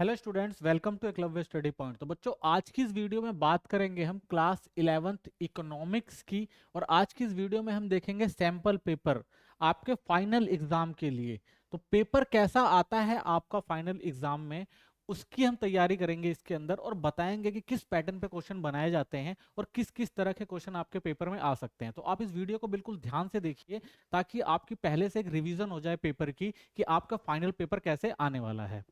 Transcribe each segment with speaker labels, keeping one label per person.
Speaker 1: Hello students, welcome to Eklavya study point. तो बच्चों, आज की इस वीडियो में बात करेंगे हम क्लास 11th इकोनॉमिक्स की। और आज की इस वीडियो में हम देखेंगे सैंपल पेपर आपके फाइनल एग्जाम के लिए। तो पेपर कैसा आता है आपका फाइनल एग्जाम में, उसकी हम तैयारी करेंगे इसके अंदर, और बताएंगे कि किस पैटर्न पे क्वेश्चन बनाए जाते हैं और किस किस तरह के क्वेश्चन आपके पेपर में आ सकते हैं। तो आप इस वीडियो को बिल्कुल ध्यान से देखिए ताकि आपकी पहले से एक रिवीजन हो जाए पेपर की कि आपका फाइनल पेपर कैसे आने वाला है।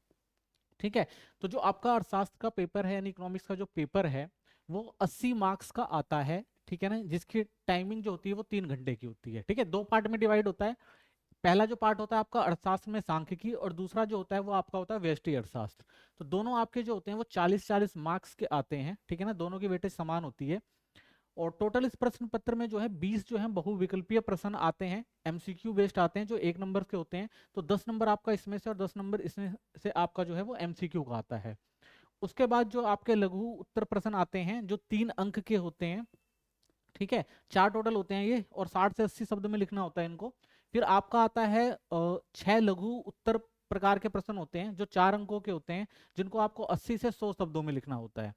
Speaker 1: ठीक है। तो जो आपका अर्थशास्त्र का पेपर है यानी इकोनॉमिक्स का जो पेपर है वो 80 मार्क्स का आता है। ठीक है ना, जिसकी टाइमिंग जो होती है वो 3 घंटे की होती है। ठीक है, दो पार्ट में डिवाइड होता है। पहला जो पार्ट होता है आपका अर्थशास्त्र में सांख्यिकी, और दूसरा जो होता है वो आपका होता है व्यष्टि अर्थशास्त्र। तो दोनों आपके जो होते हैं वो 40-40 मार्क्स के आते हैं। ठीक है ना, दोनों की वेटेज समान होती है। और टोटल इस प्रश्न पत्र में जो है 20 जो है बहुविकल्पीय प्रश्न आते हैं, एमसीक्यू बेस्ड आते हैं जो 1 नंबर के होते हैं। तो 10 नंबर आपका इसमें से और 10 नंबर इसमें से आपका जो है वो एमसीक्यू का आता है। उसके बाद जो आपके लघु उत्तर प्रश्न आते हैं जो 3 अंक के होते हैं। ठीक है, 4 टोटल होते हैं ये, और 60 से 80 शब्द में लिखना होता है इनको। फिर आपका आता है 6 लघु उत्तर प्रकार के प्रश्न होते हैं जो 4 अंकों के होते हैं, जिनको आपको 80 से 100 शब्दों में लिखना होता है।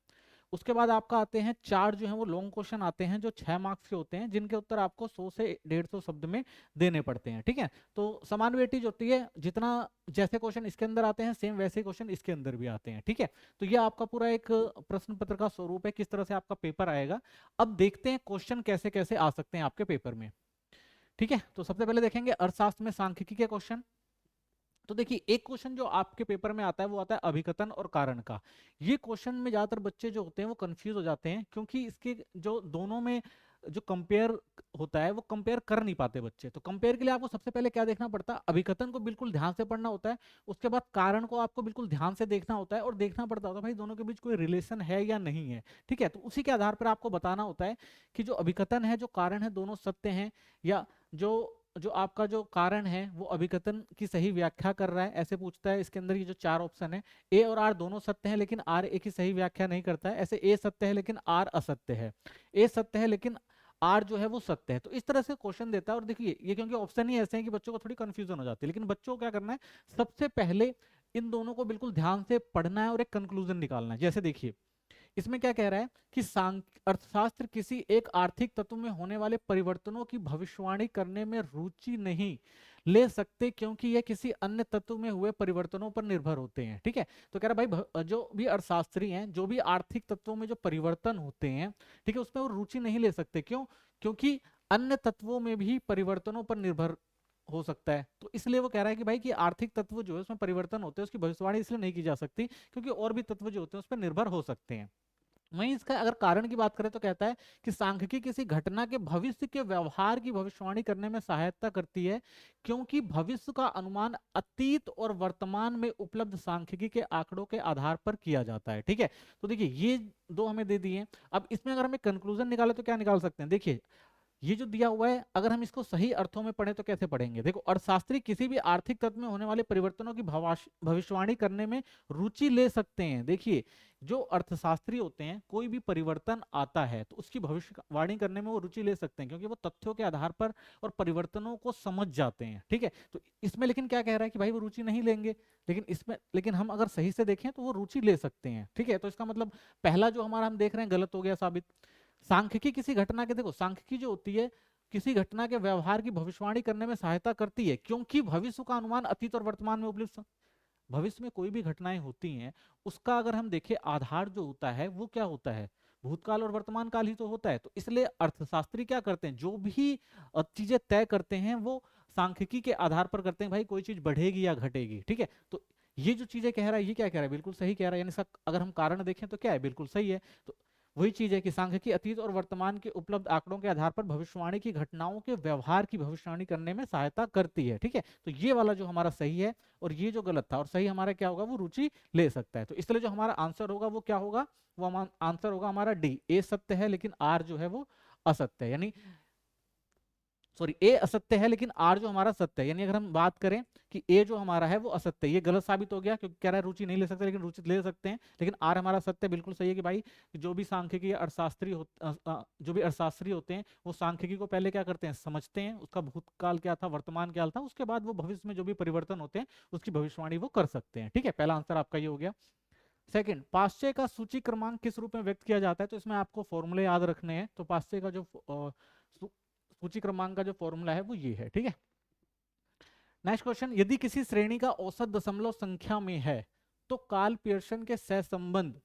Speaker 1: उसके बाद आपका आते हैं 4 जो है वो लॉन्ग क्वेश्चन आते हैं जो 6 मार्क्स के होते हैं, जिनके उत्तर आपको 100 से 150 शब्द में देने पड़ते हैं। ठीक है, तो समान वेटेज होती है, जितना जैसे क्वेश्चन इसके अंदर आते हैं सेम वैसे क्वेश्चन इसके अंदर भी आते हैं। ठीक है, तो ये आपका पूरा एक प्रश्न पत्र का स्वरूप है, किस तरह से आपका पेपर आएगा। अब देखते हैं क्वेश्चन कैसे कैसे आ सकते हैं आपके पेपर में। ठीक है, तो सबसे पहले देखेंगे अर्थशास्त्र में सांख्यिकी के क्वेश्चन। तो देखिए, एक क्वेश्चन जो आपके पेपर में आता है वो आता है अभिकथन और कारण का। ये क्वेश्चन में ज्यादातर बच्चे जो होते हैं वो कंफ्यूज हो जाते हैं, क्योंकि इसके जो दोनों में जो कंपेयर होता है वो कंपेयर कर नहीं पाते बच्चे। तो कंपेयर के लिए आपको सबसे पहले क्या देखना पड़ता है, अभिकथन को बिल्कुल ध्यान से पढ़ना होता है। उसके बाद कारण को आपको बिल्कुल ध्यान से देखना होता है, और देखना पड़ता होता है भाई दोनों के बीच कोई रिलेशन है या नहीं है। ठीक है, तो उसी के आधार पर आपको बताना होता है कि जो अभिकथन है जो कारण है दोनों सत्य हैं, या जो जो आपका जो कारण है वो अभिकथन की सही व्याख्या कर रहा है, ऐसे पूछता है। इसके अंदर ये जो 4 ऑप्शन है, ए और आर दोनों सत्य हैं लेकिन आर ए की सही व्याख्या नहीं करता है। ऐसे ए सत्य है लेकिन आर असत्य है, ए सत्य है लेकिन आर जो है वो सत्य है। तो इस तरह से क्वेश्चन देता है। और देखिए, ये क्योंकि ऑप्शन ही ऐसे हैं कि बच्चों को थोड़ी कंफ्यूजन हो जाती है, लेकिन बच्चों को क्या करना है, सबसे पहले इन दोनों को बिल्कुल ध्यान से पढ़ना है और एक कंक्लूजन निकालना है। जैसे देखिए, इसमें क्या कह रहा है कि अर्थशास्त्र किसी एक आर्थिक तत्व में होने वाले परिवर्तनों की भविष्यवाणी करने में रुचि नहीं ले सकते, क्योंकि यह किसी अन्य तत्व में हुए परिवर्तनों पर निर्भर होते हैं। ठीक है, तो कह रहा है भाई जो भी अर्थशास्त्री हैं जो भी आर्थिक तत्वों में जो परिवर्तन होते हैं, ठीक है, उसमें वो रुचि नहीं ले सकते। क्यों? क्योंकि अन्य तत्वों में भी परिवर्तनों पर निर्भर हो सकता है। तो इसलिए वो कह रहा है कि भाई कि आर्थिक तत्व जो है उसमें परिवर्तन होते हैं, उसकी भविष्यवाणी इसलिए नहीं की जा सकती क्योंकि और भी तत्व जो होते हैं उस पर निर्भर हो सकते हैं। वहीं इसका अगर कारण की बात करें तो कहता है कि सांख्यिकी किसी घटना के भविष्य के व्यवहार की भविष्यवाणी करने में सहायता करती है, क्योंकि भविष्य का अनुमान अतीत और वर्तमान में उपलब्ध सांख्यिकी के आंकड़ों के आधार पर किया जाता है। ठीक है, तो देखिए ये दो हमें दे दिए। अब इसमें अगर हमें कंक्लूजन निकाले तो क्या निकाल सकते हैं। देखिए, ये जो दिया हुआ है अगर हम इसको सही अर्थों में पढ़ें तो कैसे पढ़ेंगे। देखो, अर्थशास्त्री किसी भी आर्थिक तत्व में होने वाले परिवर्तनों की भविष्यवाणी करने में रुचि ले सकते हैं। देखिए, जो अर्थशास्त्री होते हैं कोई भी परिवर्तन आता है तो उसकी भविष्यवाणी करने में वो रुचि ले सकते हैं, क्योंकि वो तथ्यों के आधार पर और परिवर्तनों को समझ जाते हैं। ठीक है, तो इसमें लेकिन क्या कह रहा है कि भाई वो रुचि नहीं लेंगे, लेकिन हम अगर सही से देखें तो वो रुचि ले सकते हैं। ठीक है, तो इसका मतलब पहला जो हमारा हम देख रहे हैं गलत हो गया साबित। सांख्यिकी किसी घटना के, देखो सांख्यिकी जो होती है किसी घटना के व्यवहार की भविष्यवाणी करने में सहायता करती है, क्योंकि भविष्य का अनुमान अतीत और वर्तमान में उपलब्ध। भविष्य में कोई भी घटनाएं होती हैं उसका अगर हम देखें आधार जो होता है वो क्या होता है, भूतकाल और वर्तमान काल ही तो होता है। तो इसलिए अर्थशास्त्री क्या करते हैं, जो भी चीजें तय करते हैं वो सांख्यिकी के आधार पर करते हैं, भाई कोई चीज बढ़ेगी या घटेगी। ठीक है, तो ये जो चीजें कह रहा है ये क्या कह रहा है, बिल्कुल सही कह रहा है। यानी इसका अगर हम कारण देखें तो क्या है, बिल्कुल सही है। तो वही चीज है कि सांख्यिकी अतीत और वर्तमान के उपलब्ध आंकड़ों के आधार पर भविष्यवाणी की घटनाओं के व्यवहार की भविष्यवाणी करने में सहायता करती है। ठीक है, तो ये वाला जो हमारा सही है और ये जो गलत था, और सही हमारा क्या होगा, वो रुचि ले सकता है। तो इसलिए जो हमारा आंसर होगा वो क्या होगा, वो आंसर होगा हमारा डी, ए सत्य है लेकिन आर जो है वो असत्य है। यानी सॉरी, ए असत्य है लेकिन आर जो हमारा सत्य है। यानी अगर हम बात करें कि ए जो हमारा है वो असत्य है, ये गलत साबित हो गया क्योंकि कह रहा है रुचि नहीं ले सकते, लेकिन रुचि ले सकते हैं। लेकिन आर हमारा सत्य बिल्कुल सही है कि भाई जो भी सांख्यिकी अर्थशास्त्री जो भी अर्थशास्त्री होते हैं वो सांख्यिकी को पहले क्या करते हैं, समझते हैं, उसका भूतकाल क्या था वर्तमान क्या था, उसके बाद वो भविष्य में जो भी परिवर्तन होते हैं उसकी भविष्यवाणी वो कर सकते हैं। ठीक है, पहला आंसर आपका ये हो गया। सेकंड, पाश्चय का सूची क्रमांक किस रूप में व्यक्त किया जाता है? तो इसमें आपको फॉर्मूले याद रखने हैं। तो पाश्चय का जो सूची क्रमांक का जो फॉर्मूला है वो ये है, ठीक है। नेक्स्ट क्वेश्चन, यदि किसी श्रेणी का औसत दशमलव संख्या में है तो कार्ल पियर्सन के सहसंबंध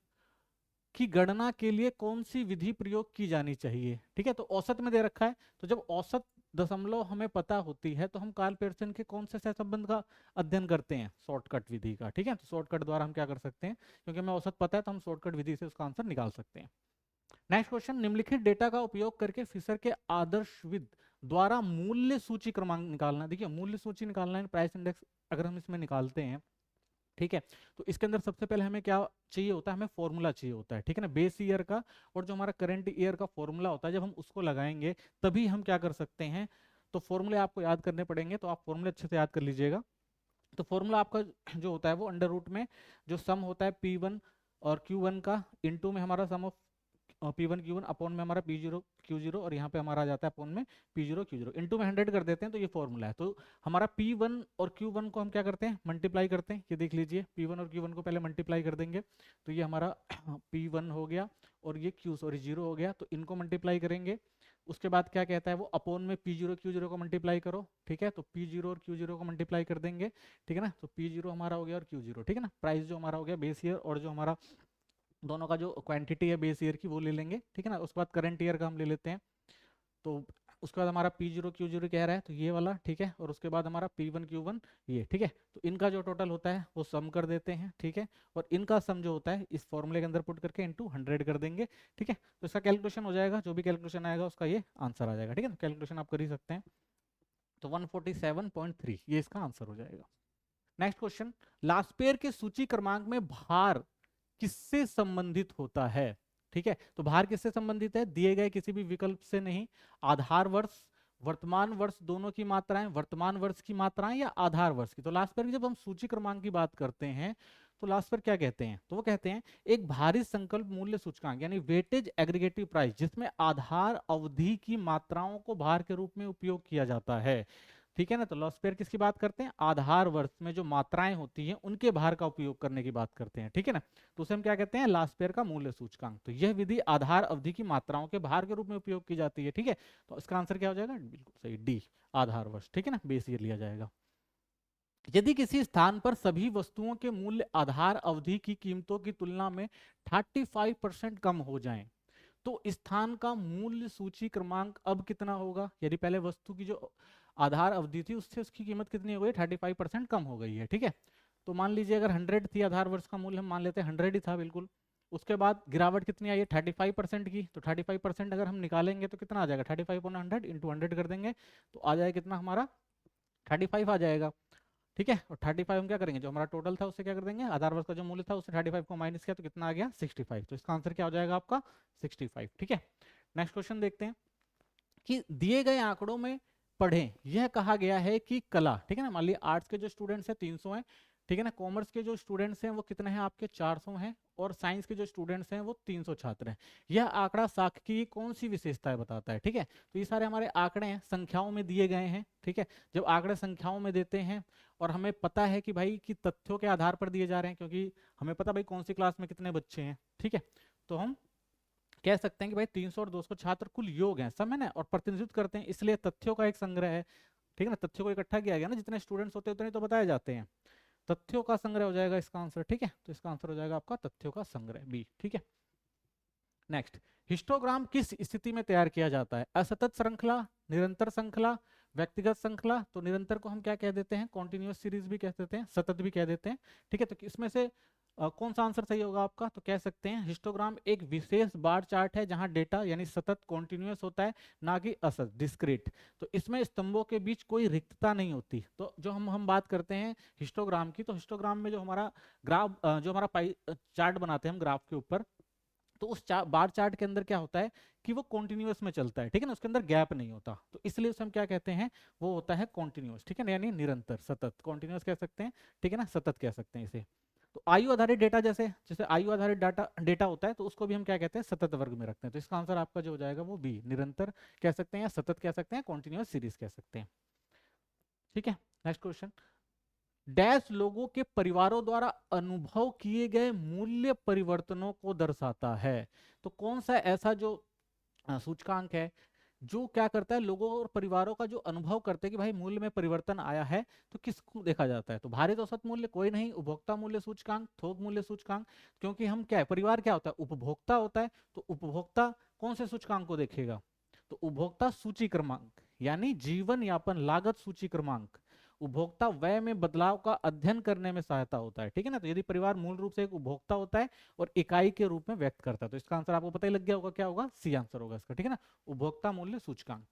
Speaker 1: की गणना के लिए कौन सी विधि प्रयोग की जानी चाहिए? ठीक है, तो औसत में दे रखा है, तो जब औसत दशमलव हमें पता होती है तो हम कार्ल पियर्सन के कौन से सहसंबंध का अध्ययन करते हैं? शॉर्टकट विधि का, ठीक है। तो शॉर्टकट द्वारा हम क्या कर सकते हैं, क्योंकि हमें औसत पता है तो हम शॉर्टकट विधि से उसका आंसर निकाल सकते हैं। नेक्स्ट क्वेश्चन, निम्नलिखित डेटा का उपयोग करके फिशर के आदर्शविद द्वारा मूल्य सूची क्रमांक निकालना। देखिए, मूल्य सूची निकालना है, प्राइस इंडेक्स अगर हम इसमें निकालते हैं, ठीक है, तो इसके अंदर सबसे पहले हमें क्या चाहिए होता है? हमें फॉर्मूला चाहिए होता है, ठीक है ना, बेस ईयर का, और जो हमारा करंट ईयर का फॉर्मूला होता है, जब हम उसको लगाएंगे तभी हम क्या कर सकते हैं। तो फॉर्मूले आपको याद करने पड़ेंगे, तो आप फॉर्मूले अच्छे से याद कर लीजिएगा। तो फॉर्मूला आपका जो होता है वो अंडर रूट में जो सम होता है P1 और Q1 का, इनटू में हमारा सम ऑफ P1 Q1 अपॉन में हमारा P0 Q0, और यहाँ पे हमारा आ जाता है अपॉन में P0 Q0, इनटू में 100 कर देते हैं, तो ये फॉर्मूला है। तो हमारा P1 और Q1 को हम क्या करते हैं? मल्टीप्लाई करते हैं। ये देख लीजिए, P1 और Q1 को पहले मल्टीप्लाई कर देंगे, तो ये हमारा P1 हो गया, और ये Q0 हो गया, तो इनको मल्टीप्लाई करेंगे। उसके बाद क्या कहता है वो, अपॉन में P0 Q0 को मल्टीप्लाई करो, ठीक है, तो P0 और Q0 को मल्टीप्लाई कर देंगे, ठीक है ना। तो P0 हमारा हो गया और Q0, ठीक है ना। प्राइस जो हमारा हो गया बेस ईयर, और जो हमारा दोनों का जो क्वांटिटी है बेस ईयर की वो ले लेंगे, ठीक है ना। उसके बाद करंट ईयर का हम ले लेते हैं, तो उसके बाद हमारा P0 Q0 कह रहा है, तो ये वाला, ठीक है, और उसके बाद हमारा P1 Q1 ये, ठीक है। तो इनका जो टोटल होता है वो सम कर देते हैं, ठीक है, और इनका सम जो होता है इस फॉर्मूले के अंदर पुट करके इनटू 100 कर देंगे, ठीक है। तो इसका कैलकुलेशन हो जाएगा, जो भी कैलकुलेशन आएगा उसका ये आंसर आ जाएगा, ठीक है। तो कैलकुलेशन आप कर ही सकते हैं, तो 147.3 ये इसका आंसर हो जाएगा। नेक्स्ट क्वेश्चन, लास्पेयर के सूची क्रमांक में भार किससे संबंधित होता है? ठीक है, तो भार किससे संबंधित है? दिए गए किसी भी विकल्प से नहीं, आधार वर्ष, वर्तमान वर्ष, दोनों की मात्राएं, वर्तमान वर्ष की मात्राएं, या आधार वर्ष की। तो लास्ट पर जब हम सूची क्रमांक की बात करते हैं तो लास्ट पर क्या कहते हैं? तो वो कहते हैं एक भारित संकल्प मूल्य सूचकांक, यानी वेटेज एग्रीगेटिव प्राइस, जिसमें आधार अवधि की मात्राओं को भार के रूप में उपयोग किया जाता है, ठीक है ना। तो लॉस पेयर किसकी बात करते हैं? आधार वर्ष में जो मात्राएं होती हैं उनके भार का उपयोग करने की बात करते हैं, ठीक है ना। तो उसे हम क्या कहते हैं? लास्ट पेयर का मूल्य सूचकांक। तो यह विधि आधार अवधि की मात्राओं के भार के रूप में उपयोग की जाती है, ठीक है। तो इसका आंसर क्या हो जाएगा? बिल्कुल सही, डी, आधार वर्ष, ठीक है ना, बेस ईयर लिया जाएगा। यदि किसी स्थान पर सभी वस्तुओं के मूल्य आधार अवधि की कीमतों की तुलना में 35% कम हो जाएं, तो स्थान का मूल्य सूची क्रमांक अब कितना होगा? यदि पहले वस्तु की जो आधार अवधि थी उससे उसकी कीमत कितनी हो गई? 35% कम हो गई है, ठीक है। तो मान लीजिए अगर 100 थी आधार वर्ष का मूल्य, हम मान लेते हैं 100 ही था बिल्कुल, उसके बाद गिरावट कितनी आई है? 35% की। तो 35% अगर हम निकालेंगे तो कितना आ जाएगा? 35 अपॉन 100 इंटू 100 कर देंगे, तो आ जाएगा कितना हमारा? 35 आ जाएगा, ठीक है। और 35 हम क्या करेंगे? जो हमारा टोटल था उससे क्या कर देंगे? आधार वर्ष का जो मूल्य था उससे 35 को माइनस किया तो कितना आ गया? 65। तो इसका आंसर क्या हो जाएगा आपका? 65, ठीक है। नेक्स्ट क्वेश्चन देखते हैं कि दिए गए आंकड़ों में पढ़ें, यह कहा गया है कि कला, ठीक है ना, मान लिया आर्ट्स के जो स्टूडेंट्स हैं 300 हैं, ठीक है ना, कॉमर्स के जो स्टूडेंट्स हैं वो कितने हैं आपके? 400 हैं, और साइंस के जो स्टूडेंट्स हैं वो 300 छात्र हैं। यह आंकड़ा साख की कौन सी विशेषताएं बताता है? ठीक है, तो ये सारे हमारे आंकड़े हैं, संख्याओं में दिए गए हैं, ठीक है। जब आंकड़े संख्याओं में देते हैं और हमें पता है कि भाई कि तथ्यों के आधार पर दिए जा रहे हैं, क्योंकि हमें पता भाई कौन सी क्लास में कितने बच्चे हैं, ठीक है, तो हम कह सकते हैं कि भाई 300 और 200 छात्र कुल योग हैं, सब है ना, और प्रतिनिधित्व करते हैं, इसलिए तथ्यों का एक संग्रह है, ठीक है ना। तथ्यों को इकट्ठा किया गया ना, जितने स्टूडेंट्स होते हैं उतने तो बताए जाते हैं, तथ्यों का संग्रह हो जाएगा इसका आंसर, ठीक है। तो इसका आंसर हो जाएगा आपका तथ्यों का संग्रह, बी, ठीक है। नेक्स्ट, हिस्टोग्राम किस स्थिति में तैयार किया जाता है? असतत श्रृंखला, निरंतर श्रृंखला, व्यक्तिगत श्रृंखला। तो निरंतर को हम क्या कह देते हैं? कॉन्टिन्यूअस सीरीज भी कह देते हैं, सतत भी कह देते हैं, ठीक है। तो इसमें से कौन सा आंसर सही होगा आपका? तो कह सकते हैं हिस्टोग्राम एक विशेष बार चार्ट है जहां डेटा यानी सतत कॉन्टिन्यूअस होता है, ना कि असत डिस्क्रीट। तो इसमें स्तंभों के बीच कोई रिक्तता नहीं होती। तो जो हम बात करते हैं हिस्टोग्राम की, तो हिस्टोग्राम में जो हमारा ग्राफ, जो हमारा पाई चार्ट बनाते हैं हम ग्राफ के ऊपर, तो उस बार चार्ट के अंदर क्या होता है कि वो कॉन्टिन्यूअस में चलता है, ठीक है ना, उसके अंदर गैप नहीं होता, तो इसलिए उसे हम क्या कहते हैं? वो होता है कॉन्टिन्यूअस, ठीक है ना, यानी निरंतर, सतत, कॉन्टिन्यूअस कह सकते हैं, ठीक है ना, सतत कह सकते हैं इसे। तो आयु आधारित डेटा, जैसे जैसे आयु आधारित डाटा डेटा होता है, तो उसको भी हम क्या कहते हैं? सतत वर्ग में रखते हैं। तो इसका आंसर आपका जो हो जाएगा वो बी, निरंतर कह सकते हैं, या सतत कह सकते हैं, कॉन्टिन्यूअस सीरीज कह सकते हैं, ठीक है। नेक्स्ट क्वेश्चन, डैश लोगों के परिवारों द्वारा अनुभव किए गए मूल्य परिवर्तनों को दर्शाता है। तो कौन सा ऐसा जो सूचकांक है जो क्या करता है, लोगों और परिवारों का जो अनुभव करते हैं कि भाई मूल्य में परिवर्तन आया है, तो किसको देखा जाता है? तो भारित औसत मूल्य कोई नहीं, उपभोक्ता मूल्य सूचकांक, थोक मूल्य सूचकांक। क्योंकि हम क्या है, परिवार क्या होता है, उपभोक्ता होता है, तो उपभोक्ता कौन से सूचकांक को देखेगा? तो उपभोक्ता सूची क्रमांक, यानी जीवन यापन लागत सूची क्रमांक उपभोक्ता व्यय में बदलाव का अध्ययन करने में सहायता होता है। ठीक है ना? तो यदि परिवार मूल रूप से एक उपभोक्ता होता है और इकाई के रूप में व्यक्त करता है, तो इसका आंसर आपको पता ही लग गया होगा, क्या होगा? सी आंसर होगा इसका। ठीक है ना? उपभोक्ता मूल्य सूचकांक।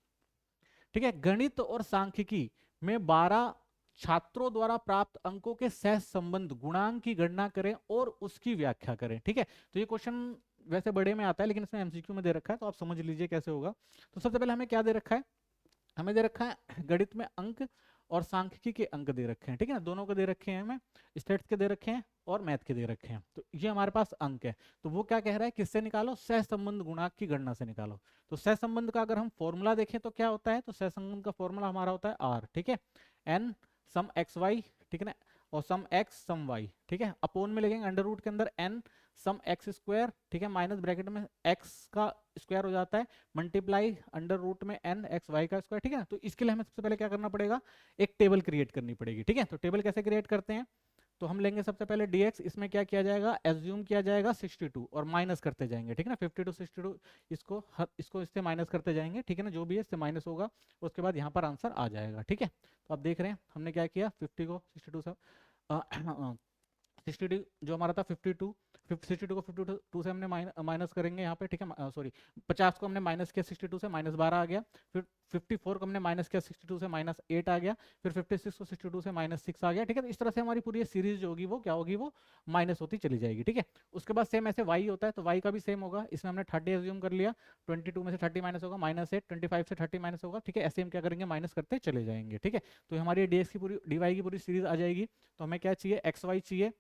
Speaker 1: ठीक है, गणित और सांख्यिकी में 12 छात्रों द्वारा प्राप्त अंकों के सह संबंध गुणांक की गणना करें और उसकी व्याख्या करें। ठीक है, तो ये क्वेश्चन वैसे बड़े में आता है, लेकिन इसमें एमसीक्यू में दे रखा है, तो आप समझ लीजिए कैसे होगा। तो सबसे पहले हमें क्या दे रखा है? हमें दे रखा है गणित में अंक और सांख्यिकी के अंक दे रखे हैं। ठीक है ना? दोनों को दे रखे हैं, हमें स्टेट्स के दे रखे हैं और मैथ के दे रखे हैं। तो ये हमारे पास अंक है। तो वो क्या कह रहा है, किससे निकालो? सह संबंध गुणांक की गणना से निकालो। तो सह संबंध का अगर हम फॉर्मूला देखें तो क्या होता है? तो सह संबंध का फॉर्मूला हमारा होता है आर। ठीक है, एन सम एक्स वाई, ठीक है ना, और सम एक्स सम वाई। ठीक है, अपोन में लिखेंगे अंडर रूट के अंदर एन सम एक्स स्क्वायर, ठीक है, माइनस ब्रैकेट में एक्स का स्क्वायर हो जाता है, मल्टीप्लाई अंडर रूट में एन एक्स वाई का स्क्वायर। ठीक है, तो इसके लिए हमें सबसे पहले क्या करना पड़ेगा? एक टेबल क्रिएट करनी पड़ेगी। ठीक है, तो टेबल कैसे क्रिएट करते हैं? तो हम लेंगे सबसे पहले dx, इसमें क्या किया जाएगा? एज्यूम किया जाएगा 62 और माइनस करते जाएंगे। ठीक है ना? 52 62, इसको इससे माइनस करते जाएंगे। ठीक है ना? जो भी है इससे माइनस होगा, उसके बाद यहाँ पर आंसर आ जाएगा। ठीक है, तो आप देख रहे हैं हमने क्या किया, 50 को 62 से 62 जो हमारा था 52, 62 को 52 से हमने माइनस करेंगे यहाँ पे। ठीक है, सॉरी, 50 को हमने माइनस किया 62 से, माइनस 12 आ गया। फिर 54 को हमने माइनस किया 62 से, माइनस 8 आ गया। फिर 56 को 62 से माइनस 6 आ गया। ठीक है, तो इस तरह से हमारी पूरी सीरीज जो होगी वो क्या होगी? वो माइनस होती चली जाएगी। ठीक है, उसके बाद सेम ऐसे वाई होता है, तो वाई का भी सेम होगा। इसमें हमने 30 एज्यूम कर लिया, 22 में से 30 माइनस होगा, माइनस 8, 25 से 30 माइनस होगा। ठीक है, ऐसे हम क्या करेंगे? माइनस करते चले जाएंगे। ठीक है, तो हमारी डीएक्स की पूरी डीवाई की पूरी सीरीज आ जाएगी। तो हमें क्या चाहिए? एक्स वाई चाहिए।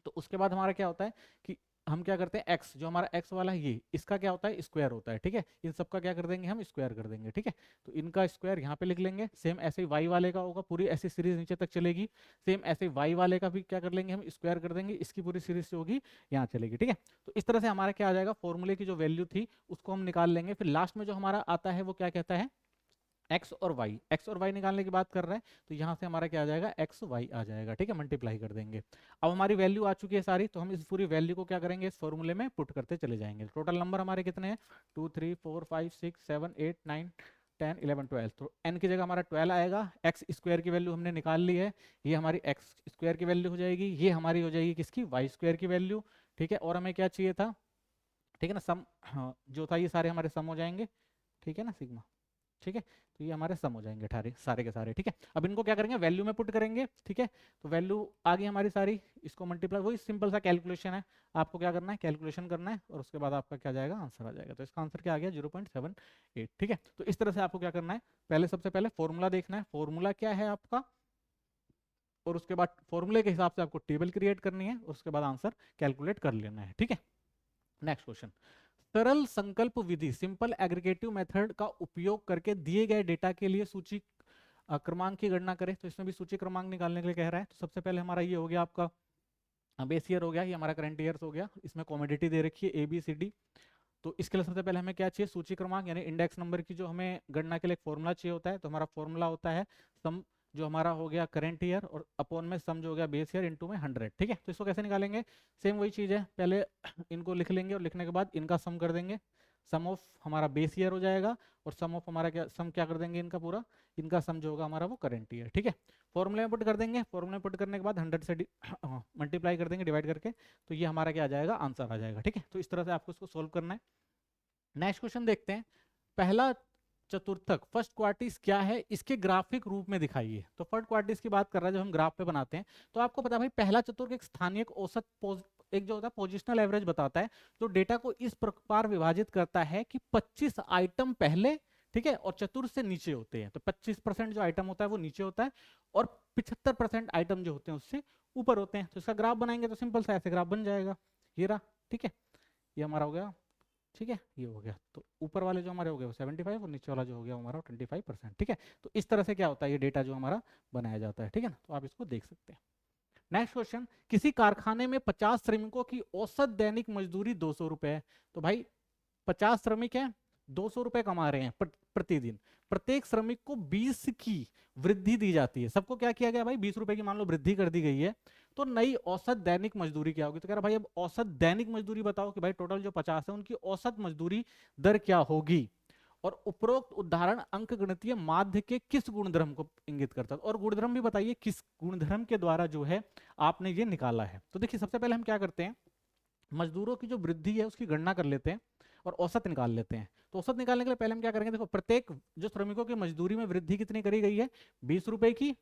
Speaker 1: तो उसके बाद हमारा क्या होता है कि हम क्या करते हैं, x जो हमारा x वाला है ये, इसका क्या होता है? स्क्वायर होता है। ठीक है, इन सबका क्या कर देंगे? हम स्क्वायर कर देंगे। ठीक है, तो इनका स्क्वायर यहाँ पे लिख लेंगे। सेम ऐसे ही y वाले का होगा, पूरी ऐसी सीरीज नीचे तक चलेगी। सेम ऐसे ही y वाले का भी क्या कर लेंगे? हम स्क्वायर कर देंगे, इसकी पूरी सीरीज जो होगी यहाँ चलेगी। ठीक है, तो इस तरह से हमारा क्या आ जाएगा? फॉर्मूले की जो वैल्यू थी उसको हम निकाल लेंगे। फिर लास्ट में जो हमारा आता है वो क्या कहता है? एक्स और वाई निकालने की बात कर रहे हैं, तो यहाँ से हमारा क्या आ जाएगा? एक्स वाई आ जाएगा। ठीक है, मल्टीप्लाई कर देंगे। अब हमारी वैल्यू आ चुकी है सारी, तो हम इस पूरी वैल्यू को क्या करेंगे? इस फॉर्मूले में पुट करते चले जाएंगे। टोटल नंबर हमारे कितने हैं? 2 3 4 5 6 7 8 9 10 11 12। तो एन की जगह हमारा 12 आएगा। एक्स स्क्वायर की वैल्यू हमने निकाल ली है, ये हमारी एक्स स्क्वायर की वैल्यू हो जाएगी। ये हमारी हो जाएगी किसकी? वाई स्क्वायर की वैल्यू। ठीक है, और हमें क्या चाहिए था? ठीक है ना, सम, हाँ, जो था ये सारे हमारे सम हो जाएंगे। ठीक है ना, सिग्मा। ठीक है, तो ये हमारे सम हो जाएंगे ठारे सारे के सारे। ठीक है, अब इनको क्या करेंगे? वैल्यू में पुट करेंगे। ठीक है, तो वैल्यू आ गई हमारी सारी, इसको मल्टीप्लाई, वही सिंपल सा कैलकुलेशन है। आपको क्या करना है? कैलकुलेशन करना है, और उसके बाद आपका क्या जाएगा? आंसर आ जाएगा। तो इसका आंसर क्या आ गया? 0.78। ठीक है, तो इस तरह से आपको क्या करना है? पहले सबसे पहले फॉर्मूला देखना है, फॉर्मूला क्या है आपका, और उसके बाद फॉर्मूले के हिसाब से आपको टेबल क्रिएट करनी है, उसके बाद आंसर कैलकुलेट कर लेना है। ठीक है, नेक्स्ट क्वेश्चन। सरल संकल्प विधि सिंपल एग्रीगेटिव मेथड का उपयोग करके दिए गए डेटा के लिए सूची क्रमांक की गणना करें। तो इसमें भी सूची क्रमांक निकालने के लिए कह रहा है। तो सबसे पहले हमारा ये हो गया आपका बेस ईयर हो गया, ये हमारा करंट ईयर्स हो गया। इसमें कॉमोडिटी दे रखी है ABCD। तो इसके लिए सबसे पहले हमें क्या चाहिए? सूची क्रमांक, यानी इंडेक्स नंबर की जो हमें गणना के लिए फॉर्मूला चाहिए होता है। तो हमारा फॉर्मूला होता है सम, जो हमारा हो गया करंट ईयर, और अपॉन में सम जो हो गया बेस ईयर इनटू में 100। ठीक है, तो इसको कैसे निकालेंगे? सेम वही चीज़ है, पहले इनको लिख लेंगे और लिखने के बाद इनका सम कर देंगे। सम ऑफ हमारा बेस ईयर हो जाएगा, और सम ऑफ हमारा क्या, सम क्या कर देंगे इनका पूरा, इनका सम जो होगा हमारा वो करंट ईयर। ठीक है, फॉर्मूले में पुट कर देंगे, फॉर्मूले में पुट करने के बाद 100 से मल्टीप्लाई कर देंगे, डिवाइड करके, तो ये हमारा क्या आ जाएगा? आंसर आ जाएगा। ठीक है, तो इस तरह से आपको इसको सोल्व करना है। नेक्स्ट क्वेश्चन देखते हैं। पहला चतुर्थक फर्स्ट क्वार्टिस क्या है, इसके ग्राफिक रूप में दिखाइए। तो फर्स्ट क्वार्टिस की बात कर रहा है, जब हम ग्राफ पे बनाते हैं तो आपको पता है भाई, पहला चतुर्थ एक स्थानीय औसत एक जो होता है पोजिशनल एवरेज बताता है, जो डेटा को इस प्रकार विभाजित करता है कि 25 आइटम पहले, ठीक है, और चतुर्थ से नीचे होते हैं। तो 25% जो आइटम होता है वो नीचे होता है, और 75% आइटम जो होते हैं उससे ऊपर होते हैं। तो इसका ग्राफ बनाएंगे तो सिंपल सा ऐसे ग्राफ बन जाएगा, ये रहा। ठीक है, ये हमारा हो गया ठीक है, ये हो गया। तो ऊपर वाले जो हमारे हो गए वो 75 और नीचे वाला जो हो गया वो हमारा 25%। ठीक है, तो इस तरह से क्या होता है, ये डेटा जो हमारा बनाया जाता है। ठीक है ना, तो आप इसको देख सकते हैं। नेक्स्ट क्वेश्चन, किसी कारखाने में 50 श्रमिकों की औसत दैनिक मजदूरी 200 रुपए है। तो भाई 50 श्रमिक हैं, 200 रुपए कमा रहे हैं प्रतिदिन। प्रत्येक श्रमिक को 20 की वृद्धि दी जाती है। सबको क्या किया गया भाई, 20 रुपए की मान लो वृद्धि कर दी गई है। तो नई औसत दैनिक मजदूरी क्या होगी? तो कह रहा भाई अब औसत दैनिक मजदूरी बताओ कि भाई टोटल जो 50 है उनकी औसत मजदूरी दर क्या होगी। और उपरोक्त उदाहरण अंकगणितीय माध्य के किस गुणधर्म को इंगित करता है? और गुणधर्म भी बताइए किस गुणधर्म के द्वारा जो है आपने ये निकाला है। तो देखिए सबसे पहले हम क्या करते हैं, मजदूरों की जो वृद्धि है उसकी गणना कर लेते हैं और औसत निकाल लेते हैं। तो औसत निकालने के लिए पहले हम क्या करेंगे, देखो प्रत्येक जो श्रमिकों की मजदूरी में वृद्धि कितनी करी गई है, 20 रुपए की।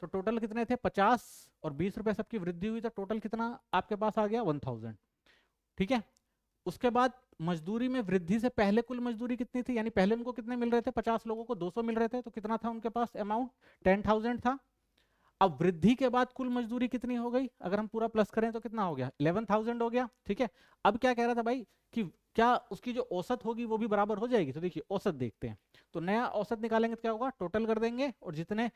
Speaker 1: तो टोटल कितने थे, 50 और 20 रुपए सबकी वृद्धि हुई, तो टोटल कितना आपके पास आ गया, 1000। ठीक है, उसके बाद मजदूरी में वृद्धि से पहले कुल मजदूरी कितनी थी, यानी पहले उनको कितने मिल रहे थे, 50 लोगों को 200 मिल रहे थे, तो कितना था उनके पास अमाउंट, 10,000 था। अब वृद्धि के बाद कुल मजदूरी कितनी हो गई, अगर हम पूरा प्लस करें तो कितना हो गया, 11,000 हो गया। ठीक है, अब क्या कह रहा था भाई कि क्या उसकी जो औसत होगी वो भी बराबर हो जाएगी। तो देखिए औसत देखते हैं, तो नया औसत निकालेंगे तो क्या होगा, टोटल कर देंगे और जितने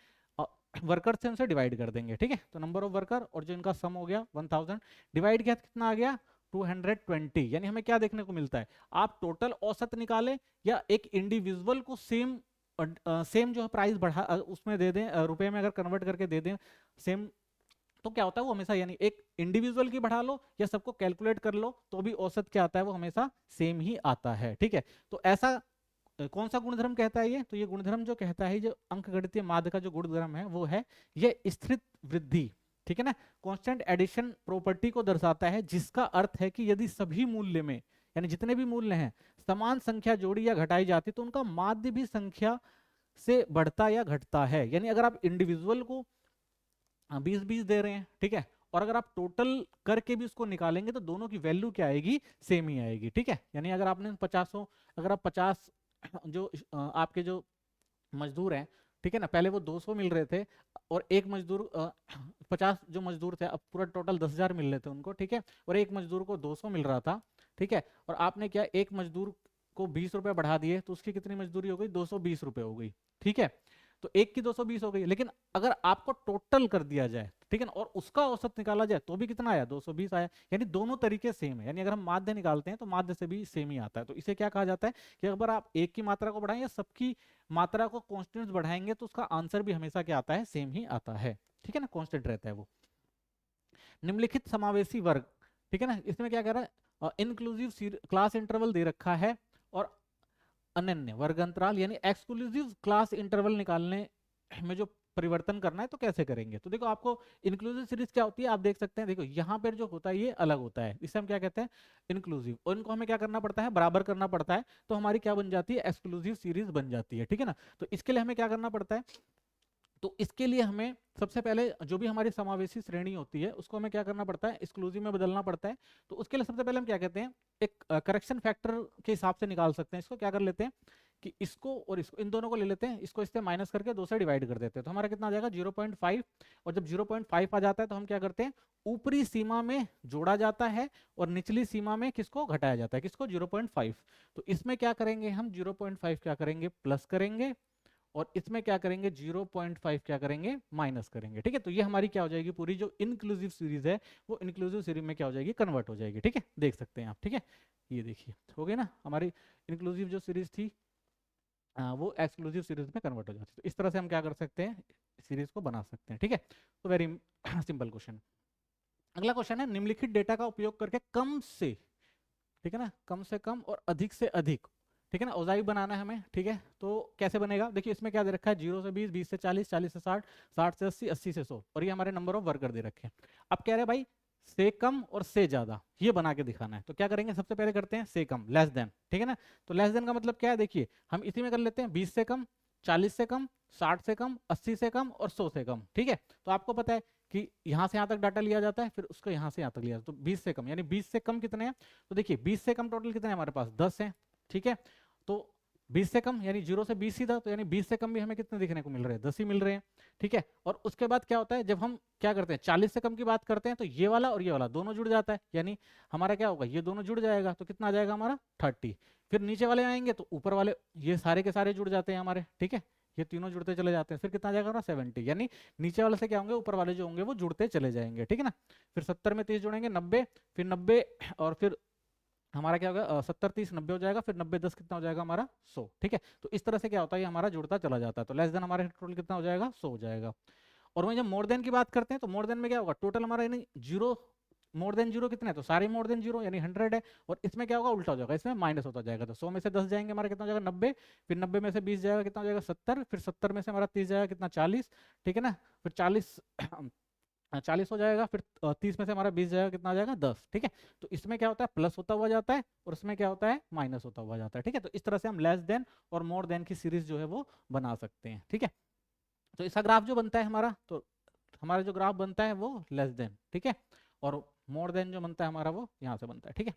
Speaker 1: वर्कर थे उनसे डिवाइड कर देंगे। ठीक है, तो नंबर ऑफ वर्कर और जो इनका सम हो गया 1000 डिवाइड किया तो कितना आ गया, 220। यानी हमें क्या देखने को मिलता है, आप टोटल औसत निकालें या एक इंडिविजुअल को सेम सेम जो है प्राइस बढ़ा उसमें दे दें, रुपए में अगर कन्वर्ट करके दे दें सेम, तो क्या होता है वो हमेशा, यानी एक इंडिविजुअल की बढ़ा लो या सबको कैलकुलेट कर लो तो भी औसत क्या आता है, वो हमेशा सेम ही आता है। ठीक है, तो ऐसा कौन सा गुणधर्म कहता है ये, तो ये गुणधर्म जो कहता है, जो अंकगणितीय माध्य का जो गुणधर्म है वो है ये स्थिर वृद्धि। ठीक है ना, कांस्टेंट एडिशन प्रॉपर्टी को दर्शाता है, जिसका अर्थ है कि यदि सभी मूल्य में, यानी जितने भी मूल्य हैं, समान संख्या जोड़ी या घटाई जाती तो उनका माध्य भी संख्या से बढ़ता या घटता है। यानी अगर आप इंडिविजुअल को 20-20 दे रहे हैं, ठीक है, और अगर आप टोटल करके भी उसको निकालेंगे तो दोनों की वैल्यू क्या आएगी, सेम ही आएगी। ठीक है, यानी अगर आपने 50 अगर आप 50 जो आपके जो मजदूर हैं, ठीक है ना, पहले वो 200 मिल रहे थे और एक मजदूर 50 जो मजदूर थे, अब पूरा टोटल 10,000 मिल रहे थे उनको। ठीक है, और एक मजदूर को 200 मिल रहा था। ठीक है, और आपने क्या, एक मजदूर को 20 रुपए बढ़ा दिए तो उसकी कितनी मजदूरी हो गई, 220 रुपए हो गई। ठीक है, तो एक की 220 हो गई, लेकिन अगर आपको टोटल कर दिया जाए, ठीक है ना, और उसका औसत निकाला जाए तो भी कितना आया, 220 आया। यानी दोनों तरीके सेम है, यानी अगर हम माध्य निकालते हैं तो माध्य से भी सेम ही आता है। तो इसे क्या कहा जाता है कि अगर आप एक की मात्रा को बढ़ाएं या सबकी मात्रा को कॉन्स्टेंट बढ़ाएंगे तो उसका आंसर भी हमेशा क्या आता है, सेम ही आता है। ठीक है ना, कॉन्स्टेंट रहता है वो। निम्नलिखित समावेशी वर्ग, ठीक है ना, इसमें क्या कह रहा है, इंक्लूसिव क्लास इंटरवल दे रखा है और अनन्य वर्ग अंतराल, यानी एक्सक्लूसिव क्लास इंटरवल निकालने में जो परिवर्तन करना है तो कैसे करेंगे। तो देखो आपको इंक्लूसिव सीरीज क्या होती है, आप देख सकते हैं, देखो यहाँ पर जो होता है ये अलग होता है, इसे हम क्या कहते हैं, इंक्लूसिव, और इनको हमें क्या करना पड़ता है, बराबर करना पड़ता है, तो हमारी क्या बन जाती है, एक्सक्लूसिव सीरीज बन जाती है। ठीक है ना, तो इसके लिए हमें क्या करना पड़ता है, तो इसके लिए हमें सबसे पहले जो भी हमारी समावेशी श्रेणी होती है उसको हमें क्या करना पड़ता है, एक्सक्लूसिव में बदलना पड़ता है। तो उसके लिए सबसे पहले हम क्या कहते हैं, एक करेक्शन फैक्टर के हिसाब से निकाल सकते हैं। इसको क्या कर लेते हैं कि इसको और इसको, इन दोनों को ले लेते हैं, इसको इससे माइनस करके 2 से डिवाइड कर देते हैं, तो हमारा कितना आ जाएगा, 0.5। और जब 0.5 आ जाता है तो हम क्या करते हैं, ऊपरी सीमा में जोड़ा जाता है और निचली सीमा में किसको घटाया जाता है, किसको, 0.5। तो इसमें क्या करेंगे हम, 0.5 क्या करेंगे, प्लस करेंगे, और इसमें क्या करेंगे, 0.5 क्या करेंगे, माइनस करेंगे। ठीक है, तो ये हमारी क्या हो जाएगी, पूरी जो इंक्लूसिव सीरीज है वो इंक्लूसिव सीरीज में क्या हो जाएगी, कन्वर्ट हो जाएगी। ठीक है, देख सकते हैं आप। ठीक है, ये देखिए हो गई ना हमारी इंक्लूसिव जो सीरीज थी, वो एक्सक्लूसिव सीरीज में कन्वर्ट हो जाती है। तो इस तरह से हम क्या कर सकते हैं, सीरीज को बना सकते हैं। ठीक है, तो वेरी सिंपल क्वेश्चन। अगला क्वेश्चन है, निम्नलिखित डेटा का उपयोग करके कम से, ठीक है ना, कम से कम और अधिक से अधिक, ठीक है ना, औजाई बनाना है हमें। ठीक है, तो कैसे बनेगा, देखिए इसमें क्या दे रखा है, 0 से 20, 20 से 40, 40 से 60, 60 से 80, 80 से 100, और ये हमारे नंबर ऑफ वर्कर दे रखे हैं। अब कह रहे हैं भाई से कम और से ज्यादा ये बना के दिखाना है, तो क्या करेंगे, सबसे पहले करते हैं से कम, लेस देन। ठीक है ना, तो लेस देन का मतलब क्या है, देखिए हम इसी में कर लेते हैं, 20 से कम, 40 से कम, 60 से कम, 80 से कम और 100 से कम। ठीक है, तो आपको पता है कि यहाँ से यहाँ तक डाटा लिया जाता है, फिर उसको यहाँ से यहाँ तक लिया जाता है, तो 20 से कम, यानी 20 से कम कितने हैं, तो देखिए 20 से कम टोटल कितने हैं हमारे पास, 10 हैं। ठीक है, तो 20 से कम यानी 0 से 20 सीधा, तो यानी 20 से कम भी हमें कितने दिखने को मिल रहे हैं, 10 ही मिल रहे हैं। ठीक है, और उसके बाद क्या होता है, जब हम क्या करते हैं 40 से कम की बात करते हैं तो ये वाला और ये वाला दोनों जुड़ जाता है, यानी हमारा क्या होगा, ये दोनों जुड़ जाएगा तो कितना आ जाएगा हमारा 30। फिर नीचे वाले आएंगे तो ऊपर वाले ये सारे के सारे जुड़ जाते हैं हमारे। ठीक है, ये तीनों जुड़ते चले जाते हैं, फिर कितना आ जाएगा हमारा 70, यानी नीचे वाले से क्या होंगे, ऊपर वाले जो होंगे वो जुड़ते चले जाएंगे। ठीक है ना, फिर 70 में 30 जुड़ेंगे 90, फिर 90 और फिर हमारा क्या होगा 70 30 90 हो जाएगा, फिर 90 10 कितना हो जाएगा हमारा 100। ठीक है, तो इस तरह से क्या होता है, ये हमारा जुड़ता चला जाता है, तो लेस देन हमारे टोटल कितना हो जाएगा 100 हो जाएगा। और वहीं जब मोर देन की बात करते हैं तो मोर देन में क्या होगा, टोटल हमारा यानी जीरो मोर देन जीरो कितने हैं, तो सारे मोर देन जीरो यानी 100 है। और इसमें क्या होगा, उल्टा हो जाएगा, इसमें माइनस होता जाएगा, तो 100 में से 10 जाएंगे हमारा कितना हो जाएगा 90, फिर 90 में से 20 जाएगा कितना हो जाएगा 70, फिर 70 में से हमारा 30 जाएगा कितना 40। ठीक है ना, फिर 40 40 हो जाएगा, फिर 30 में से हमारा 20 जाएगा कितना आ जाएगा 10। ठीक है, तो इसमें क्या होता है प्लस होता हुआ जाता है और इसमें क्या होता है माइनस होता हुआ जाता है। ठीक है, तो इस तरह से हम लेस देन और मोर देन की सीरीज जो है वो बना सकते हैं। ठीक है, तो इसका ग्राफ जो बनता है हमारा, तो हमारा जो ग्राफ बनता है वो लेस देन, ठीक है, और मोर देन जो बनता है हमारा वो यहाँ से बनता है। ठीक है,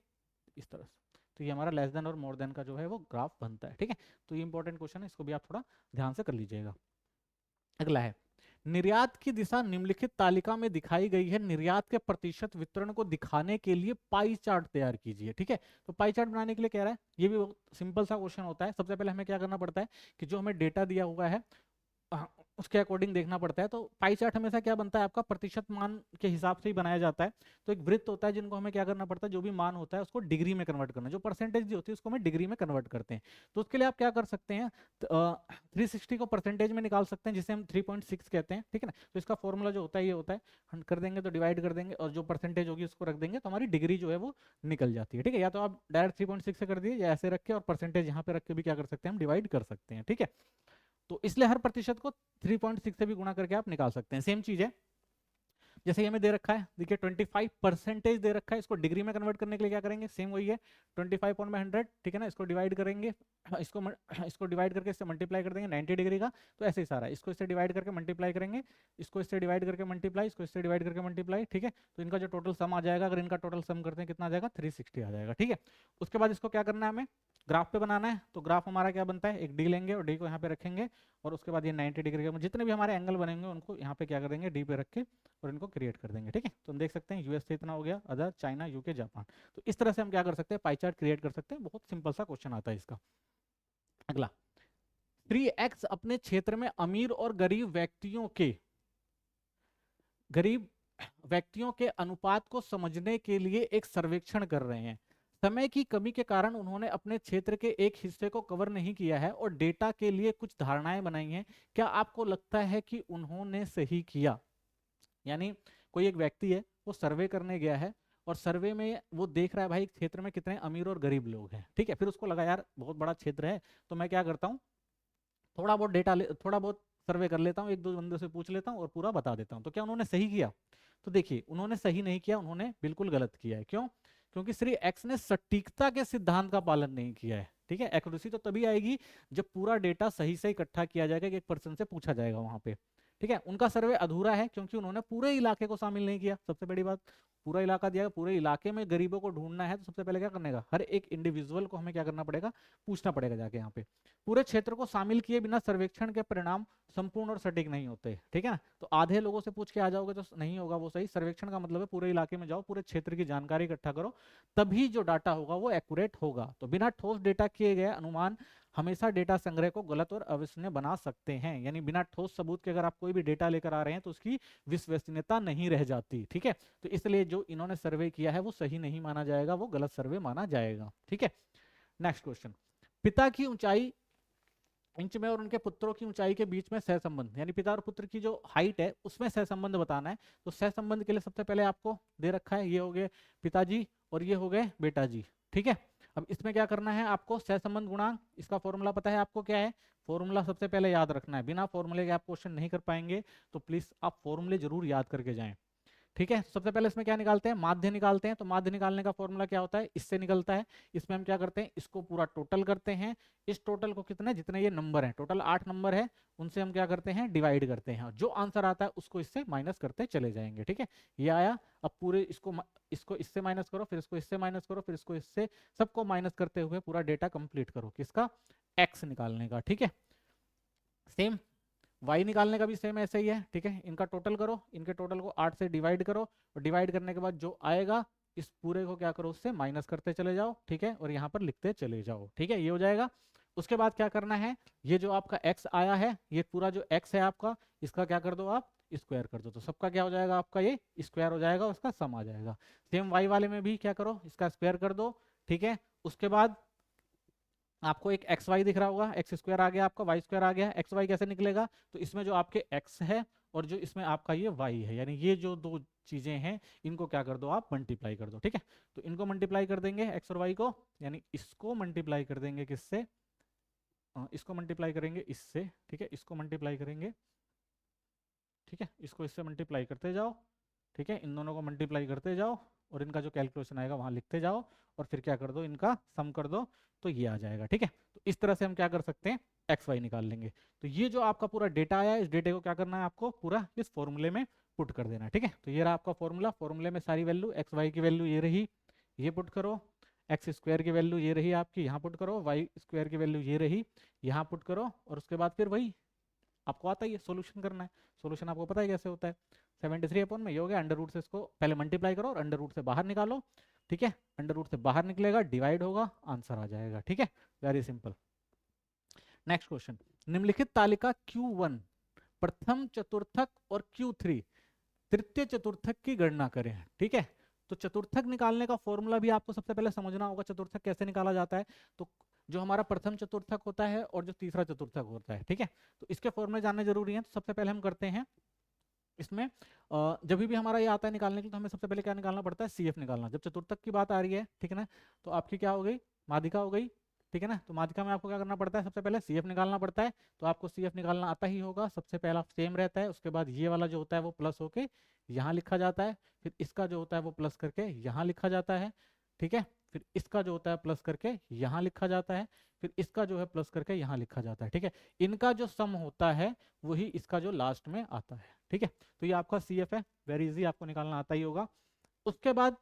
Speaker 1: इस तरह से, तो ये हमारा लेस देन और मोर देन का जो है वो ग्राफ बनता है। ठीक है, तो ये इंपॉर्टेंट क्वेश्चन है, इसको भी आप थोड़ा ध्यान से कर लीजिएगा। अगला है, निर्यात की दिशा निम्नलिखित तालिका में दिखाई गई है, निर्यात के प्रतिशत वितरण को दिखाने के लिए पाई चार्ट तैयार कीजिए। ठीक है, तो पाई चार्ट बनाने के लिए कह रहा है, ये भी बहुत सिंपल सा क्वेश्चन होता है। सबसे पहले हमें क्या करना पड़ता है कि जो हमें डेटा दिया हुआ है उसके अकॉर्डिंग देखना पड़ता है। तो पाई चार्ट हमेशा क्या बनता है आपका प्रतिशत मान के हिसाब से ही बनाया जाता है। तो एक वृत्त होता है जिनको हमें क्या करना पड़ता है, जो भी मान होता है उसको डिग्री में कन्वर्ट करना, जो परसेंटेज दी होती है उसको हमें डिग्री में कन्वर्ट करते हैं। तो उसके लिए आप क्या कर सकते हैं, 360 को परसेंटेज में निकाल सकते हैं जिसे हम 3.6 कहते हैं। ठीक है ना, तो इसका फॉर्मूला जो होता है ये होता है, हम कर देंगे तो डिवाइड कर देंगे और जो परसेंटेज होगी उसको रख देंगे तो हमारी डिग्री जो है वो निकल जाती है। ठीक है, या तो आप डायरेक्ट 3.6 से कर दिए या ऐसे रख के और परसेंटेज यहाँ पे रख के भी क्या कर सकते हैं हम डिवाइड कर सकते हैं। ठीक है, तो इसलिए हर प्रतिशत को 3.6 से भी गुणा करके आप निकाल सकते हैं। सेम चीज है, जैसे ये हमें दे रखा है, देखिए 25% दे रखा है, इसको डिग्री में कन्वर्ट करने के लिए क्या करेंगे, सेम वही है 25 ऑन 100। ठीक है ना, इसको डिवाइड करेंगे, इसको डिवाइड करके इससे मल्टीप्लाई कर देंगे 90 डिग्री का, तो ऐसे ही सारा इसको इससे डिवाइड करके मल्टीप्लाई करेंगे, इसको इससे डिवाइड करके मल्टीप्लाई, इसको इससे डिवाइड करके मल्टीप्लाई। ठीक है, तो इनका जो टोटल सम आ जाएगा, अगर इनका टोटल सम करते हैं कितना आ जाएगा 360 आ जाएगा। ठीक है, उसके बाद इसको क्या करना है, हमें ग्राफ पे बनाना है। तो ग्राफ हमारा क्या बनता है, एक डी लेंगे और डी को यहाँ पे रखेंगे और उसके बाद ये 90 डिग्री के जितने भी हमारे एंगल बनेंगे उनको यहाँ पे क्या कर देंगे डी पे रख के और इनको क्रिएट कर देंगे। ठीक है, तो हम देख सकते हैं यूएस से इतना हो गया, अदर चाइना यूके जापान। तो इस तरह से हम क्या कर सकते हैं पाई चार्ट क्रिएट कर सकते हैं, बहुत सिंपल सा क्वेश्चन आता है इसका। अगला, 3x अपने क्षेत्र में अमीर और गरीब व्यक्तियों के अनुपात को समझने के लिए एक सर्वेक्षण कर रहे हैं। समय की कमी के कारण उन्होंने अपने क्षेत्र के एक हिस्से को कवर नहीं किया है और डेटा के लिए कुछ धारणाएं बनाई हैं। क्या आपको लगता है कि उन्होंने सही किया? यानी कोई एक व्यक्ति है, वो सर्वे करने गया है और सर्वे में वो देख रहा है भाई क्षेत्र में कितने अमीर और गरीब लोग हैं। ठीक है, फिर उसको लगा यार बहुत बड़ा क्षेत्र है, तो मैं क्या करता हूँ थोड़ा बहुत थोड़ा बहुत सर्वे कर लेता हूँ, एक दो बंदों से पूछ लेता हूँ और पूरा बता देता हूँ। तो क्या उन्होंने सही किया? तो देखिए उन्होंने सही नहीं किया, उन्होंने बिल्कुल गलत किया है। क्यों? क्योंकि श्री एक्स ने सटीकता के सिद्धांत का पालन नहीं किया है। ठीक है, एक्यूरेसी तो तभी आएगी जब पूरा डेटा सही से इकट्ठा किया जाएगा, कि एक पर्सन से पूछा जाएगा वहां पे। ठीक है, उनका सर्वे अधूरा है क्योंकि उन्होंने पूरे इलाके को शामिल नहीं किया। सबसे बड़ी बात, पूरा इलाका दिया, पूरे इलाके में गरीबों को ढूंढना है तो सबसे पहले क्या करने का, हर एक इंडिविजुअल को हमें क्या करना पड़ेगा, पूछना पड़ेगा जाके यहाँ पे। पूरे क्षेत्र को शामिल किए बिना सर्वेक्षण के परिणाम संपूर्ण और सटीक नहीं होते। ठीक है ना, तो आधे लोगों से पूछ के आ जाओगे तो नहीं होगा वो सही। सर्वेक्षण का मतलब है पूरे इलाके में जाओ, पूरे क्षेत्र की जानकारी इकट्ठा करो, तभी जो डाटा होगा वो एक्यूरेट होगा। तो बिना ठोस डेटा किए गए अनुमान हमेशा डेटा संग्रह को गलत और अविश्वसनीय बना सकते हैं। यानी बिना ठोस सबूत के अगर आप कोई भी डेटा लेकर आ रहे हैं तो उसकी विश्वसनीयता नहीं रह जाती। ठीक है, तो इसलिए जो इन्होंने सर्वे किया है वो सही नहीं माना जाएगा, वो गलत सर्वे माना जाएगा। ठीक है, नेक्स्ट क्वेश्चन, पिता की ऊंचाई इंच में और उनके पुत्रों की ऊंचाई के बीच में सहसंबंध, यानी पिता और पुत्र की जो हाइट है उसमें सहसंबंध बताना है। तो सहसंबंध के लिए सबसे पहले आपको दे रखा है, ये हो गए पिताजी और ये हो गए बेटा जी। ठीक है, अब इसमें क्या करना है आपको, सहसंबंध गुणांक, इसका फॉर्मूला पता है आपको क्या है? फॉर्मूला सबसे पहले याद रखना है, बिना फॉर्मूले के आप क्वेश्चन नहीं कर पाएंगे, तो प्लीज आप फॉर्मूले जरूर याद करके जाएं। ठीक है, सबसे पहले इसमें क्या निकालते हैं, माध्य निकालते हैं। तो माध्य निकालने का फॉर्मूला क्या होता है, इससे निकलता है। इसमें हम क्या करते हैं, इसको पूरा टोटल करते हैं। इस टोटल को कितने, जितने ये नंबर हैं, टोटल 8 नंबर है, उनसे हम क्या करते हैं, डिवाइड करते हैं। जो आंसर आता है उसको इससे माइनस करते चले जाएंगे। ठीक है, ये आया। अब पूरे इसको इससे माइनस करो, फिर इसको इससे माइनस करो, फिर इसको इससे, सबको माइनस करते हुए पूरा डेटा कंप्लीट करो, किसका, एक्स निकालने का। ठीक है, सेम y निकालने का भी सेम ऐसे ही है। ठीक है, इनका टोटल करो, इनके टोटल को 8 से डिवाइड करो, और डिवाइड करने के बाद जो आएगा इस पूरे को क्या करो, उससे माइनस करते चले जाओ। ठीक है, और यहाँ पर लिखते चले जाओ। ठीक है, ये हो जाएगा। उसके बाद क्या करना है, ये जो आपका x आया है, ये पूरा जो x है आपका, इसका क्या कर दो आप, स्क्वायर कर दो। तो सबका क्या हो जाएगा, आपका ये स्क्वायर हो जाएगा, उसका सम आ जाएगा। सेम y वाले में भी क्या करो, इसका स्क्वायर कर दो। ठीक है, उसके बाद आपको एक एक्स वाई दिख रहा होगा, एक्स स्क्वायर आ गया, आपका वाई स्क्वायर आ गया। एक्स वाई कैसे निकलेगा, तो इसमें जो आपके एक्स है और जो इसमें आपका ये वाई है, यानी ये जो दो चीजें हैं, इनको क्या कर दो आप, मल्टीप्लाई कर दो। ठीक है, तो इनको मल्टीप्लाई कर देंगे एक्स और वाई को, यानी इसको मल्टीप्लाई कर देंगे किससे, इसको मल्टीप्लाई करेंगे इससे। ठीक है, इसको मल्टीप्लाई करेंगे। ठीक है, इसको इससे मल्टीप्लाई करते जाओ। ठीक है, इन दोनों को मल्टीप्लाई करते जाओ, और इनका जो कैलकुलेशन आएगा वहां लिखते जाओ, और फिर क्या कर दो, इनका सम कर दो, तो ये आ जाएगा। ठीक है, तो इस तरह से हम क्या कर सकते हैं, एक्स वाई निकाल लेंगे। तो ये जो आपका पूरा डेटा आया है, इस डेटे को क्या करना है, आपको पूरा इस फॉर्मूले में पुट कर देना है। ठीक है, तो ये रहा आपका फॉर्मूला। फॉर्मूले में सारी वैल्यू, एक्स वाई की वैल्यू ये रही, ये पुट करो। एक्स स्क्वायर की वैल्यू ये रही आपकी, यहाँ पुट करो। वाई स्क्वायर की वैल्यू ये रही, यहाँ पुट करो। और उसके बाद फिर वही आपको आता ही है, सोल्यूशन करना है। सोल्यूशन आपको पता है कैसे होता है, 73 अपॉन में ये हो गया, अंडर रूट से इसको पहले मल्टीप्लाई करो और अंडर रूट से बाहर निकालो। ठीक है, अंडर रूट से बाहर निकलेगा, डिवाइड होगा, आंसर आ जाएगा। ठीक है, वेरी सिंपल। नेक्स्ट क्वेश्चन, निम्नलिखित तालिका Q1 प्रथम चतुर्थक और Q3 तृतीय चतुर्थक की गणना करें। ठीक है, तो चतुर्थक निकालने का फॉर्मूला भी आपको सबसे पहले समझना होगा, चतुर्थक कैसे निकाला जाता है। तो जो हमारा प्रथम चतुर्थक होता है और जो तीसरा चतुर्थक होता है, ठीक है, तो इसके फॉर्मूले जानने जरूरी हैं। तो सबसे पहले हम करते हैं इसमें, जब भी हमारा ये आता है निकालने के लिए, तो हमें सबसे पहले क्या निकालना पड़ता है, CF निकालना। जब चतुर्थक की बात आ रही है, ठीक है ना, तो आपकी क्या हो गई, माध्यिका हो गई। ठीक है ना, तो माध्यिका में आपको क्या करना पड़ता है, सबसे पहले CF निकालना पड़ता है। तो आपको CF निकालना आता ही होगा, सबसे पहला सेम रहता है। उसके बाद ये वाला जो होता है वो प्लस होके यहाँ लिखा जाता है, फिर इसका जो होता है वो प्लस करके यहाँ लिखा जाता है। ठीक है, फिर इसका जो होता है प्लस करके यहाँ लिखा जाता है, फिर इसका जो है प्लस करके यहाँ लिखा जाता है। ठीक है, इनका जो सम होता है वही इसका जो लास्ट में आता है। ठीक है, तो ये आपका CF है, वेरी इजी, आपको निकालना आता ही होगा। उसके बाद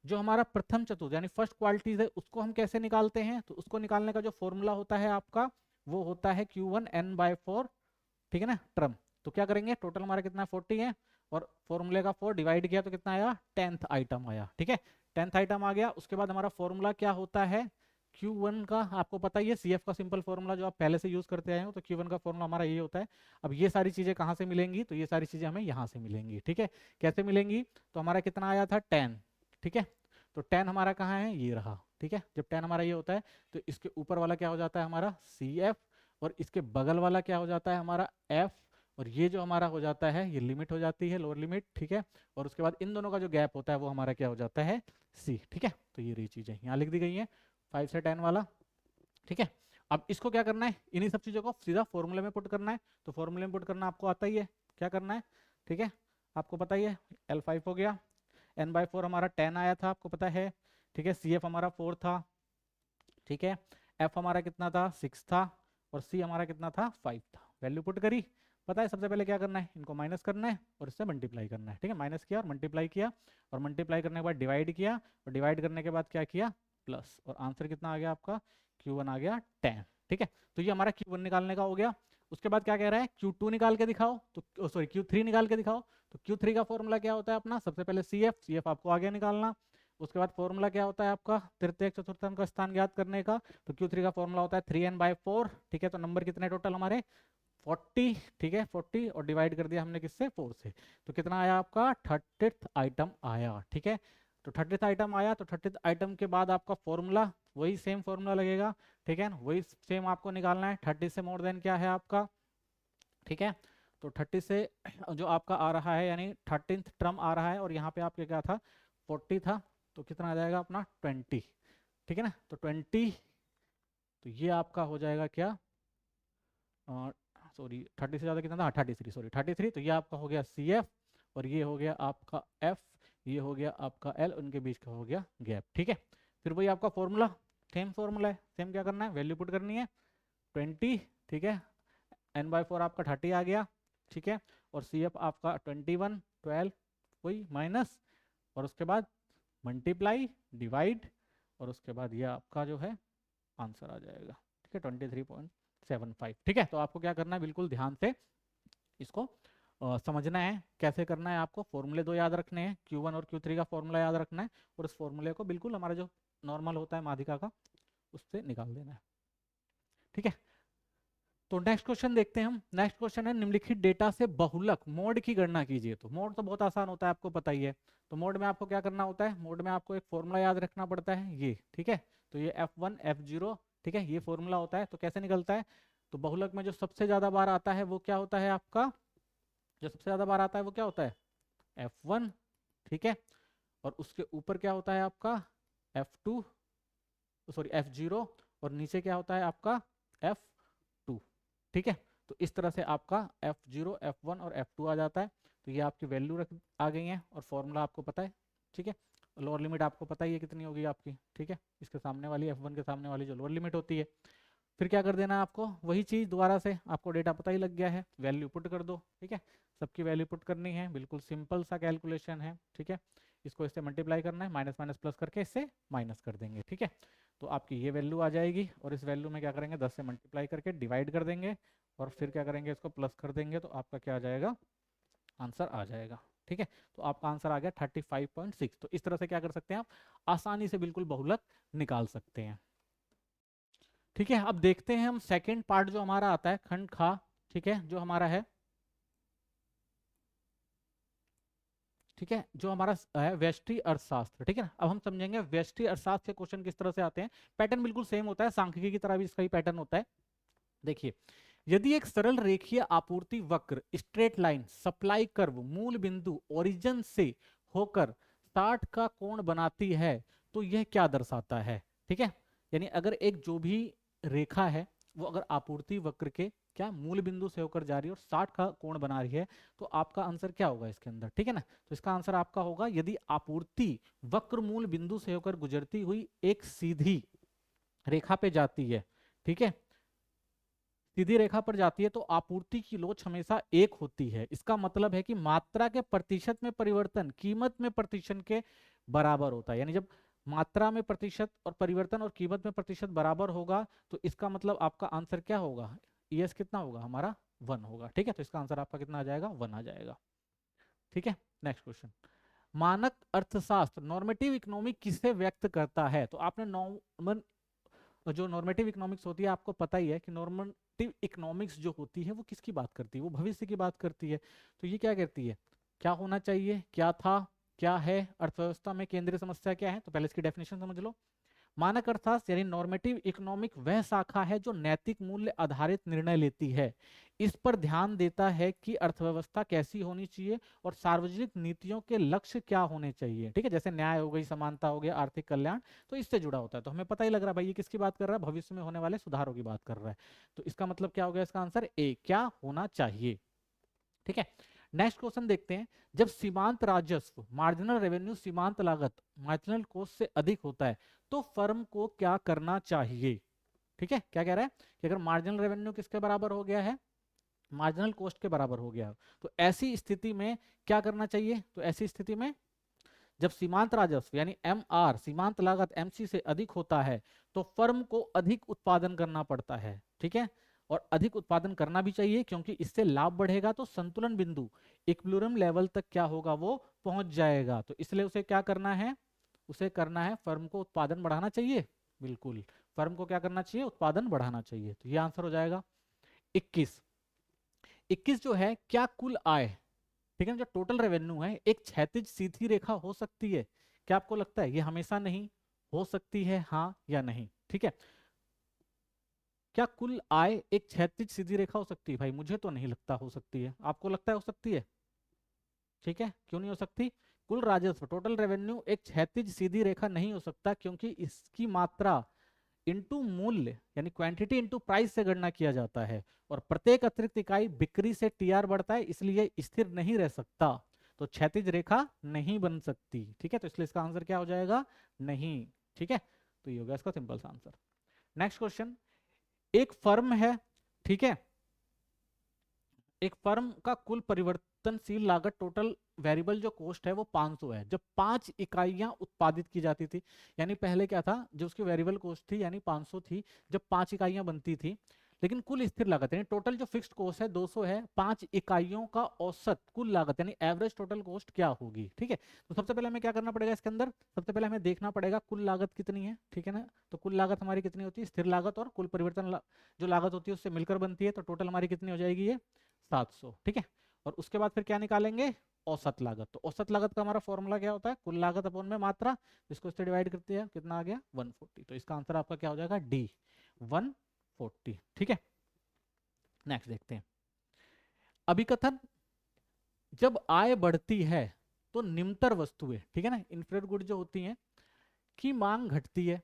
Speaker 1: जो हमारा प्रथम चतुर्थ यानी फर्स्ट क्वालिटीज है, उसको हम कैसे निकालते हैं, तो उसको निकालने का जो फॉर्मूला होता है आपका, वो होता है Q1n/4। ठीक है ना, टर्म। तो क्या करेंगे, टोटल हमारा कितना 40 है, और फॉर्मूले का 4 डिवाइड किया तो कितना आया, 10th आइटम आया। ठीक है, 10th आइटम आ गया। उसके बाद हमारा फॉर्मूला क्या होता है, Q1 का आपको पता ही है, CF का सिंपल फॉर्मूला जो आप पहले से यूज करते आए हो, तो Q1 का फॉर्मूला हमारा ये होता है। अब ये सारी चीजें कहाँ से मिलेंगी, तो ये सारी चीजें हमें यहाँ से मिलेंगी। ठीक है, कैसे मिलेंगी, तो हमारा कितना आया था 10। ठीक है, तो 10 हमारा कहाँ है, ये रहा। ठीक है, जब 10 हमारा ये होता है, तो इसके ऊपर वाला क्या हो जाता है हमारा CF, और इसके बगल वाला क्या हो जाता है हमारा F, और ये जो हमारा हो जाता है ये लिमिट हो जाती है, लोअर लिमिट। ठीक है, और उसके बाद इन दोनों का जो गैप होता है वो हमारा क्या हो जाता है, C। ठीक है, तो ये रही चीजें यहाँ लिख दी गई हैं, 5 से 10 वाला। ठीक है, अब इसको क्या करना है, इन्हीं सब चीजों को सीधा फॉर्मूले में पुट करना है। तो फॉर्मूले में पुट करना आपको आता ही है, क्या करना है। ठीक है, आपको पता ही है, L5 हो गया, n/4 हमारा 10 आया था, आपको पता है। ठीक है, CF हमारा 4 था। ठीक है, F हमारा कितना था, 6 था, और C हमारा कितना था, 5 था। वैल्यू पुट करी, पता है सबसे पहले क्या करना है, इनको माइनस करना है और इससे मल्टीप्लाई करना है। ठीक है, माइनस किया और मल्टीप्लाई किया, और मल्टीप्लाई करने के बाद डिवाइड किया, और डिवाइड करने के बाद क्या किया, प्लस, और आंसर कितना आ गया आपका, Q1 आ गया 10। ठीक है, तो ये हमारा Q1 निकालने का हो गया। उसके बाद क्या कह रहा है, Q2 निकाल के दिखाओ, तो सॉरी Q3 निकाल के दिखाओ। तो Q3 का फॉर्मूला क्या होता है अपना, सबसे पहले CF आपको आगे निकालना। उसके बाद फॉर्मूला क्या होता है आपका, तृतीय चतुर्थक का स्थान ज्ञात करने का। तो Q3 का फॉर्मूला होता है 3n/4। ठीक है, तो नंबर कितने टोटल हमारे, 40। ठीक है, 40, और डिवाइड कर दिया हमने किससे, 4 से। तो कितना आया आपका, 30th आइटम आया। ठीक है, तो 30th आइटम आया, तो 30th आइटम के बाद आपका फॉर्मूला वही सेम फॉर्मूला लगेगा। ठीक है, वही सेम आपको निकालना है। 30 से मोर देन क्या है आपका। ठीक है, तो 30 से जो आपका आ रहा है, यानी 13th टर्म आ रहा है, और यहाँ पे आपके क्या था, 40 था, तो कितना आ जाएगा अपना 20। ठीक है ना, तो 20, तो ये आपका हो जाएगा क्या, सॉरी 30 से ज़्यादा कितना था, 33, सॉरी 33। तो ये आपका हो गया CF, और ये हो गया आपका एफ, ये हो गया आपका एल, उनके बीच का हो गया गैप। ठीक है, फिर वही आपका फॉर्मूला, सेम फॉर्मूला है, सेम क्या करना है, वैल्यू पुट करनी है 20, ठीक है, n/4 आपका 30 आ गया, ठीक है, और सी एफ आपका 21, 12, वही माइनस, और उसके बाद मल्टीप्लाई, डिवाइड, और उसके बाद ये आपका जो है आंसर आ जाएगा। ठीक है, 23.75। ठीक है, तो आपको क्या करना है, बिल्कुल ध्यान से इसको समझना है, कैसे करना है, आपको फॉर्मूले दो याद रखने हैं, Q1 और Q3 का फॉर्मूला याद रखना है, और उस फॉर्मूले को बिल्कुल हमारा जो नॉर्मल होता है माध्यिका का उससे निकाल देना है। ठीक है, तो नेक्स्ट क्वेश्चन देखते हैं हम। नेक्स्ट क्वेश्चन है, निम्नलिखित डेटा से बहुलक मोड की गणना कीजिए। तो मोड तो बहुत आसान होता है, आपको पता ही है। तो मोड में आपको क्या करना होता है, मोड में आपको एक फॉर्मूला याद रखना पड़ता है, ये, ठीक है, तो ये F1 F0, ठीक है, ये फॉर्मूला होता है। तो कैसे निकलता है, तो बहुलक में जो सबसे ज्यादा बार आता है वो क्या होता है आपका, जो सबसे ज्यादा बार आता है वो क्या होता है, F1, ठीक है, और उसके ऊपर क्या होता है आपका F2, सॉरी F0, और नीचे क्या होता है आपका F2। ठीक है, तो इस तरह से आपका F0, F1 और F2 आ जाता है। तो ये आपकी वैल्यू रख आ गई है, और फॉर्मूला आपको पता है। ठीक है, लोअर लिमिट आपको पता ही है कितनी होगी आपकी। ठीक है, इसके सामने वाली F1 के सामने वाली जो लोअर लिमिट होती है। फिर क्या कर देना है आपको, वही चीज़ दोबारा से, आपको डेटा पता ही लग गया है, वैल्यू पुट कर दो। ठीक है, सबकी वैल्यू पुट करनी है, बिल्कुल सिंपल सा कैलकुलेशन है। ठीक है, इसको इससे मल्टीप्लाई करना है, माइनस माइनस प्लस करके इससे माइनस कर देंगे। ठीक है, तो आपकी ये वैल्यू आ जाएगी, और इस वैल्यू में क्या करेंगे, 10 से मल्टीप्लाई करके डिवाइड कर देंगे, और फिर क्या करेंगे, इसको प्लस कर देंगे, तो आपका क्या आ जाएगा, आंसर आ जाएगा। ठीक है, तो आपका आंसर आ गया 35.6। तो इस तरह से क्या कर सकते हैं आप, आसानी से बिल्कुल बहुलक निकाल सकते हैं। ठीक है, अब देखते हैं हम सेकंड पार्ट जो हमारा आता है, खंड खा, ठीक है, जो हमारा है, ठीक है, जो हमारा है व्यष्टि अर्थशास्त्र। ठीक है ना, अब हम समझेंगे व्यष्टि अर्थशास्त्र के क्वेश्चन किस तरह से आते हैं। पैटर्न बिल्कुल सेम होता है, सांख्यिकी की तरह भी इसका ही पैटर्न होता है। देखिए, यदि एक सरल रेखीय आपूर्ति वक्र स्ट्रेट लाइन सप्लाई कर्व मूल बिंदु ओरिजिन से होकर 60 का कोण बनाती है, तो यह क्या दर्शाता है। ठीक है, यानी अगर एक जो भी रेखा है वो अगर आपूर्ति वक्र के क्या मूल बिंदु से होकर जा रही है और 60 का कोण बना रही है, तो आपका आंसर क्या होगा इसके अंदर। ठीक है ना, तो इसका आंसर आपका होगा, यदि आपूर्ति वक्र मूल बिंदु से होकर गुजरती हुई एक सीधी रेखा पे जाती है, ठीक है, सीधी रेखा पर जाती है, तो आपूर्ति की लोच हमेशा एक होती है। इसका मतलब है कि मात्रा के प्रतिशत में परिवर्तन कीमत में प्रतिशत के बराबर होता है। यानी जब मात्रा में प्रतिशत और परिवर्तन और कीमत में प्रतिशत बराबर होगा, तो इसका मतलब आपका आंसर क्या होगा, ईएस कितना होगा हमारा, 1 होगा। ठीक है, तो इसका आंसर आपका कितना आ जाएगा, 1 आ जाएगा। ठीक है, नेक्स्ट क्वेश्चन, मानक अर्थशास्त्र नॉर्मेटिव इकोनॉमिक किसे व्यक्त करता है। तो आपने नॉर्मल, जो नॉर्मेटिव इकोनॉमिक्स होती है, आपको पता ही है कि नॉर्मेटिव इकोनॉमिक्स जो होती है वो किसकी बात करती है, वो भविष्य की बात करती है। तो ये क्या कहती है, क्या होना चाहिए, क्या था, क्या है, अर्थव्यवस्था में केंद्रीय समस्या क्या है। तो पहले इसकी डेफिनेशन समझ लो। मानक अर्थशास्त्र यानी नॉर्मेटिव इकोनॉमिक वह शाखा है जो नैतिक मूल्य आधारित निर्णय लेती है। इस पर ध्यान देता है कि अर्थव्यवस्था कैसी होनी चाहिए और सार्वजनिक नीतियों के लक्ष्य क्या होने चाहिए। ठीक है, जैसे न्याय हो गई, समानता हो गया, आर्थिक कल्याण, तो इससे जुड़ा होता है। तो हमें पता ही लग रहा है भाई ये किसकी बात कर रहा है, भविष्य में होने वाले सुधारों की बात कर रहा है। तो इसका मतलब क्या हो गया, इसका आंसर ए, क्या होना चाहिए। ठीक है, नेक्स्ट क्वेश्चन देखते हैं। जब सीमांत राजस्व मार्जिनल रेवेन्यू सीमांत लागत मार्जिनल कॉस्ट से अधिक होता है, तो फर्म को क्या करना चाहिए। ठीक है, क्या कह रहा है कि अगर मार्जिनल रेवेन्यू किसके बराबर हो गया है, मार्जिनल कॉस्ट के बराबर हो गया, तो ऐसी स्थिति में क्या करना चाहिए। तो ऐसी स्थिति में जब सीमांत राजस्व यानी एम आर सीमांत लागत एमसी से अधिक होता है, तो फर्म को अधिक उत्पादन करना पड़ता है। ठीक है, और अधिक उत्पादन करना भी चाहिए, क्योंकि इससे लाभ बढ़ेगा, तो संतुलन बिंदु इक्विलिब्रियम लेवल तक क्या होगा, वो पहुंच जाएगा। तो इसलिए उसे क्या करना है, उसे करना है फर्म को उत्पादन बढ़ाना चाहिए। बिल्कुल, फर्म को क्या करना चाहिए, उत्पादन बढ़ाना चाहिए। तो ये आंसर हो जाएगा 21। 21 जो है, क्या कुल आय, ठीक है, जो टोटल रेवेन्यू है, एक क्षैतिज सीधी रेखा हो सकती है। क्या आपको लगता है ये हमेशा नहीं हो सकती है, हाँ या नहीं। ठीक है, क्या कुल आय एक क्षैतिज सीधी रेखा हो सकती है, भाई मुझे तो नहीं लगता हो सकती है, आपको लगता है हो सकती है। ठीक है, क्यों नहीं हो सकती, कुल राजस्व टोटल रेवेन्यू एक क्षैतिज सीधी रेखा नहीं हो सकता, क्योंकि इसकी मात्रा इनटू मूल्य यानी क्वांटिटी इनटू प्राइस से गणना किया जाता है, और प्रत्येक अतिरिक्त इकाई बिक्री से टीआर बढ़ता है, इसलिए स्थिर नहीं रह सकता। तो क्षैतिज रेखा नहीं बन सकती। ठीक है, तो इसलिए इसका आंसर क्या हो जाएगा, नहीं। ठीक है, तो ये हो गया इसका सिंपल सा आंसर। नेक्स्ट क्वेश्चन, एक फर्म है, ठीक है, एक फर्म का कुल परिवर्तनशील लागत, टोटल वेरिएबल जो कॉस्ट है वो 500 है जब 5 इकाइयां उत्पादित की जाती थी। यानी पहले क्या था, जो उसकी वेरिएबल कॉस्ट थी यानी 500 थी जब 5 इकाइयां बनती थी, लेकिन कुल स्थिर लागत यानी टोटल जो फिक्स्ड कॉस्ट है 200 है, 5 इकाइयों का औसत कुल लागत यानी एवरेज टोटल कॉस्ट क्या होगी। ठीक है, तो सबसे पहले हमें क्या करना पड़ेगा इसके अंदर, सबसे पहले हमें देखना पड़ेगा कुल लागत कितनी है। ठीक है ना, तो कुल लागत हमारी कितनी होती है, स्थिर लागत और कुल परिवर्तन जो लागत होती है उससे मिलकर बनती है, तो टोटल हमारी कितनी हो जाएगी, ये 700। ठीक है, और उसके बाद फिर क्या निकालेंगे, औसत लागत। तो औसत लागत का हमारा फॉर्मूला क्या होता है, कुल लागत अपॉन में मात्रा, इसको इससे डिवाइड करते हैं, कितना आ गया 140। तो इसका आंसर आपका क्या हो जाएगा, डी 140। ठीक है, नेक्स्ट देखते हैं अभिकथन, जब आय बढ़ती है तो निम्नतर वस्तुएं, ठीक है ना, इंफीरियर गुड जो होती हैं, की मांग घटती है।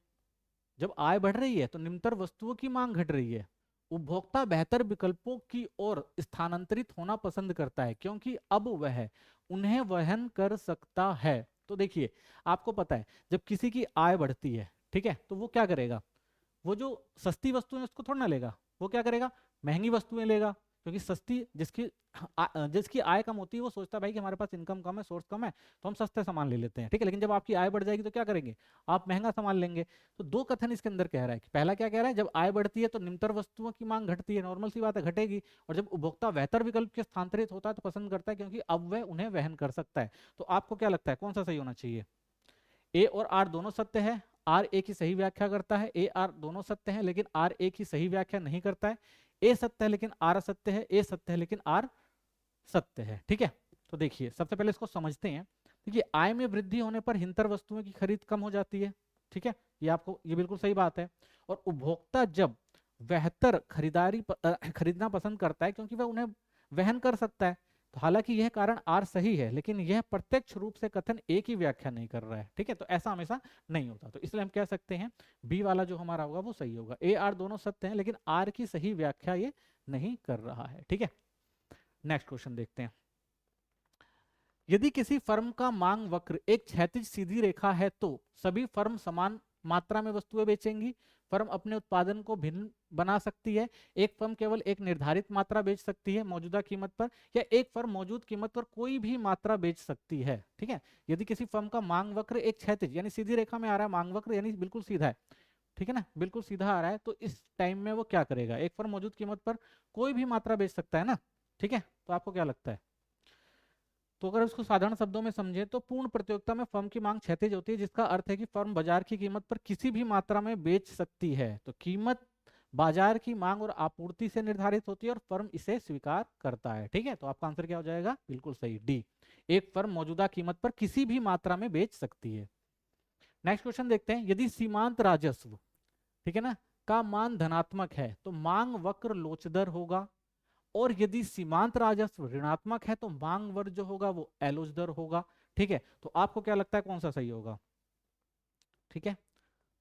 Speaker 1: जब आय बढ़ रही है तो निम्नतर वस्तुओं की मांग घट रही है। उपभोक्ता बेहतर विकल्पों की ओर स्थानांतरित होना पसंद करता है क्योंकि अब वह उन्हें वहन कर सकता है। तो देखिए, आपको पता है जब किसी की आय बढ़ती है, ठीक है, तो वो क्या करेगा, वो जो सस्ती वस्तुएं उसको थोड़ा ना लेगा, वो क्या करेगा, महंगी वस्तुएं लेगा। क्योंकि सस्ती जिसकी आय कम होती है वो सोचता है भाई कि हमारे पास इनकम कम है, सोर्स कम है, तो हम सस्ते सामान ले लेते हैं। ठीक है, लेकिन जब आपकी आय बढ़ जाएगी तो क्या करेंगे, आप महंगा सामान लेंगे। तो दो कथन इसके अंदर कह रहा है कि पहला क्या कह रहा है, जब आय बढ़ती है तो निम्नतर वस्तुओं की मांग घटती है, नॉर्मल सी बात है, घटेगी। और जब उपभोक्ता बेहतर विकल्प के स्थानांतरित होता है तो पसंद करता है क्योंकि अब वह उन्हें वहन कर सकता है। तो आपको क्या लगता है कौन सा सही होना चाहिए, ए और आर दोनों सत्य है, आर ए की सही व्याख्या करता है, ए आर दोनों सत्य है लेकिन आर ए की सही व्याख्या नहीं करता है, ए सत्य है लेकिन आर असत्य है, ए सत्य है लेकिन आर सत्य है। ठीक है, तो देखिए सबसे पहले इसको समझते हैं। देखिए, आय में वृद्धि होने पर हिंतर वस्तुओं की खरीद कम हो जाती है। ठीक है, ये आपको ये बिल्कुल सही बात है। और उपभोक्ता जब बेहतर खरीदना पसंद करता है क्योंकि वह उन्हें वहन कर सकता है। तो हालांकि यह कारण आर सही है लेकिन यह प्रत्यक्ष रूप से कथन ए की व्याख्या नहीं कर रहा है। ठीक है, तो ऐसा हमेशा नहीं होता, तो इसलिए हम कह सकते हैं बी वाला जो हमारा होगा वो सही होगा। ए आर दोनों सत्य हैं लेकिन आर की सही व्याख्या ये नहीं कर रहा है। ठीक है, नेक्स्ट क्वेश्चन देखते हैं, यदि किसी फर्म का मांग वक्र एक क्षैतिज सीधी रेखा है तो सभी फर्म समान मात्रा में वस्तुएं बेचेंगी। फर्म अपने उत्पादन को भिन्न बना सकती है। एक फर्म केवल एक निर्धारित मात्रा बेच सकती है मौजूदा कीमत पर, या एक फर्म मौजूद कीमत पर कोई भी मात्रा बेच सकती है। ठीक है, यदि किसी फर्म का मांग वक्र एक क्षैतिज यानी सीधी रेखा में आ रहा है, मांग वक्र यानी बिल्कुल सीधा है, ठीक है ना, बिल्कुल सीधा आ रहा है, तो इस टाइम में वो क्या करेगा, एक फर्म मौजूद कीमत पर कोई भी मात्रा बेच सकता है ना। ठीक है, तो आपको क्या लगता है, तो अगर उसको साधारण शब्दों में समझे तो पूर्ण प्रतियोगिता में फर्म की मांग क्षैतिज होती है, जिसका अर्थ है कि फर्म बाजार की कीमत पर किसी भी मात्रा में बेच सकती है। तो कीमत बाजार की मांग और आपूर्ति से निर्धारित होती है और फर्म इसे स्वीकार करता है। ठीक है, तो आपका आंसर क्या हो जाएगा, बिल्कुल सही डी, एक फर्म मौजूदा कीमत पर किसी भी मात्रा में बेच सकती है। नेक्स्ट क्वेश्चन देखते हैं, यदि सीमांत राजस्व, ठीक है ना, का मान धनात्मक है तो मांग वक्र लोचदार होगा, और यदि सीमांत राजस्व ऋणात्मक है तो मांग वर्ग जो होगा वो एलोज दर होगा। ठीक है, तो आपको क्या लगता है कौन सा सही होगा, ठीक है,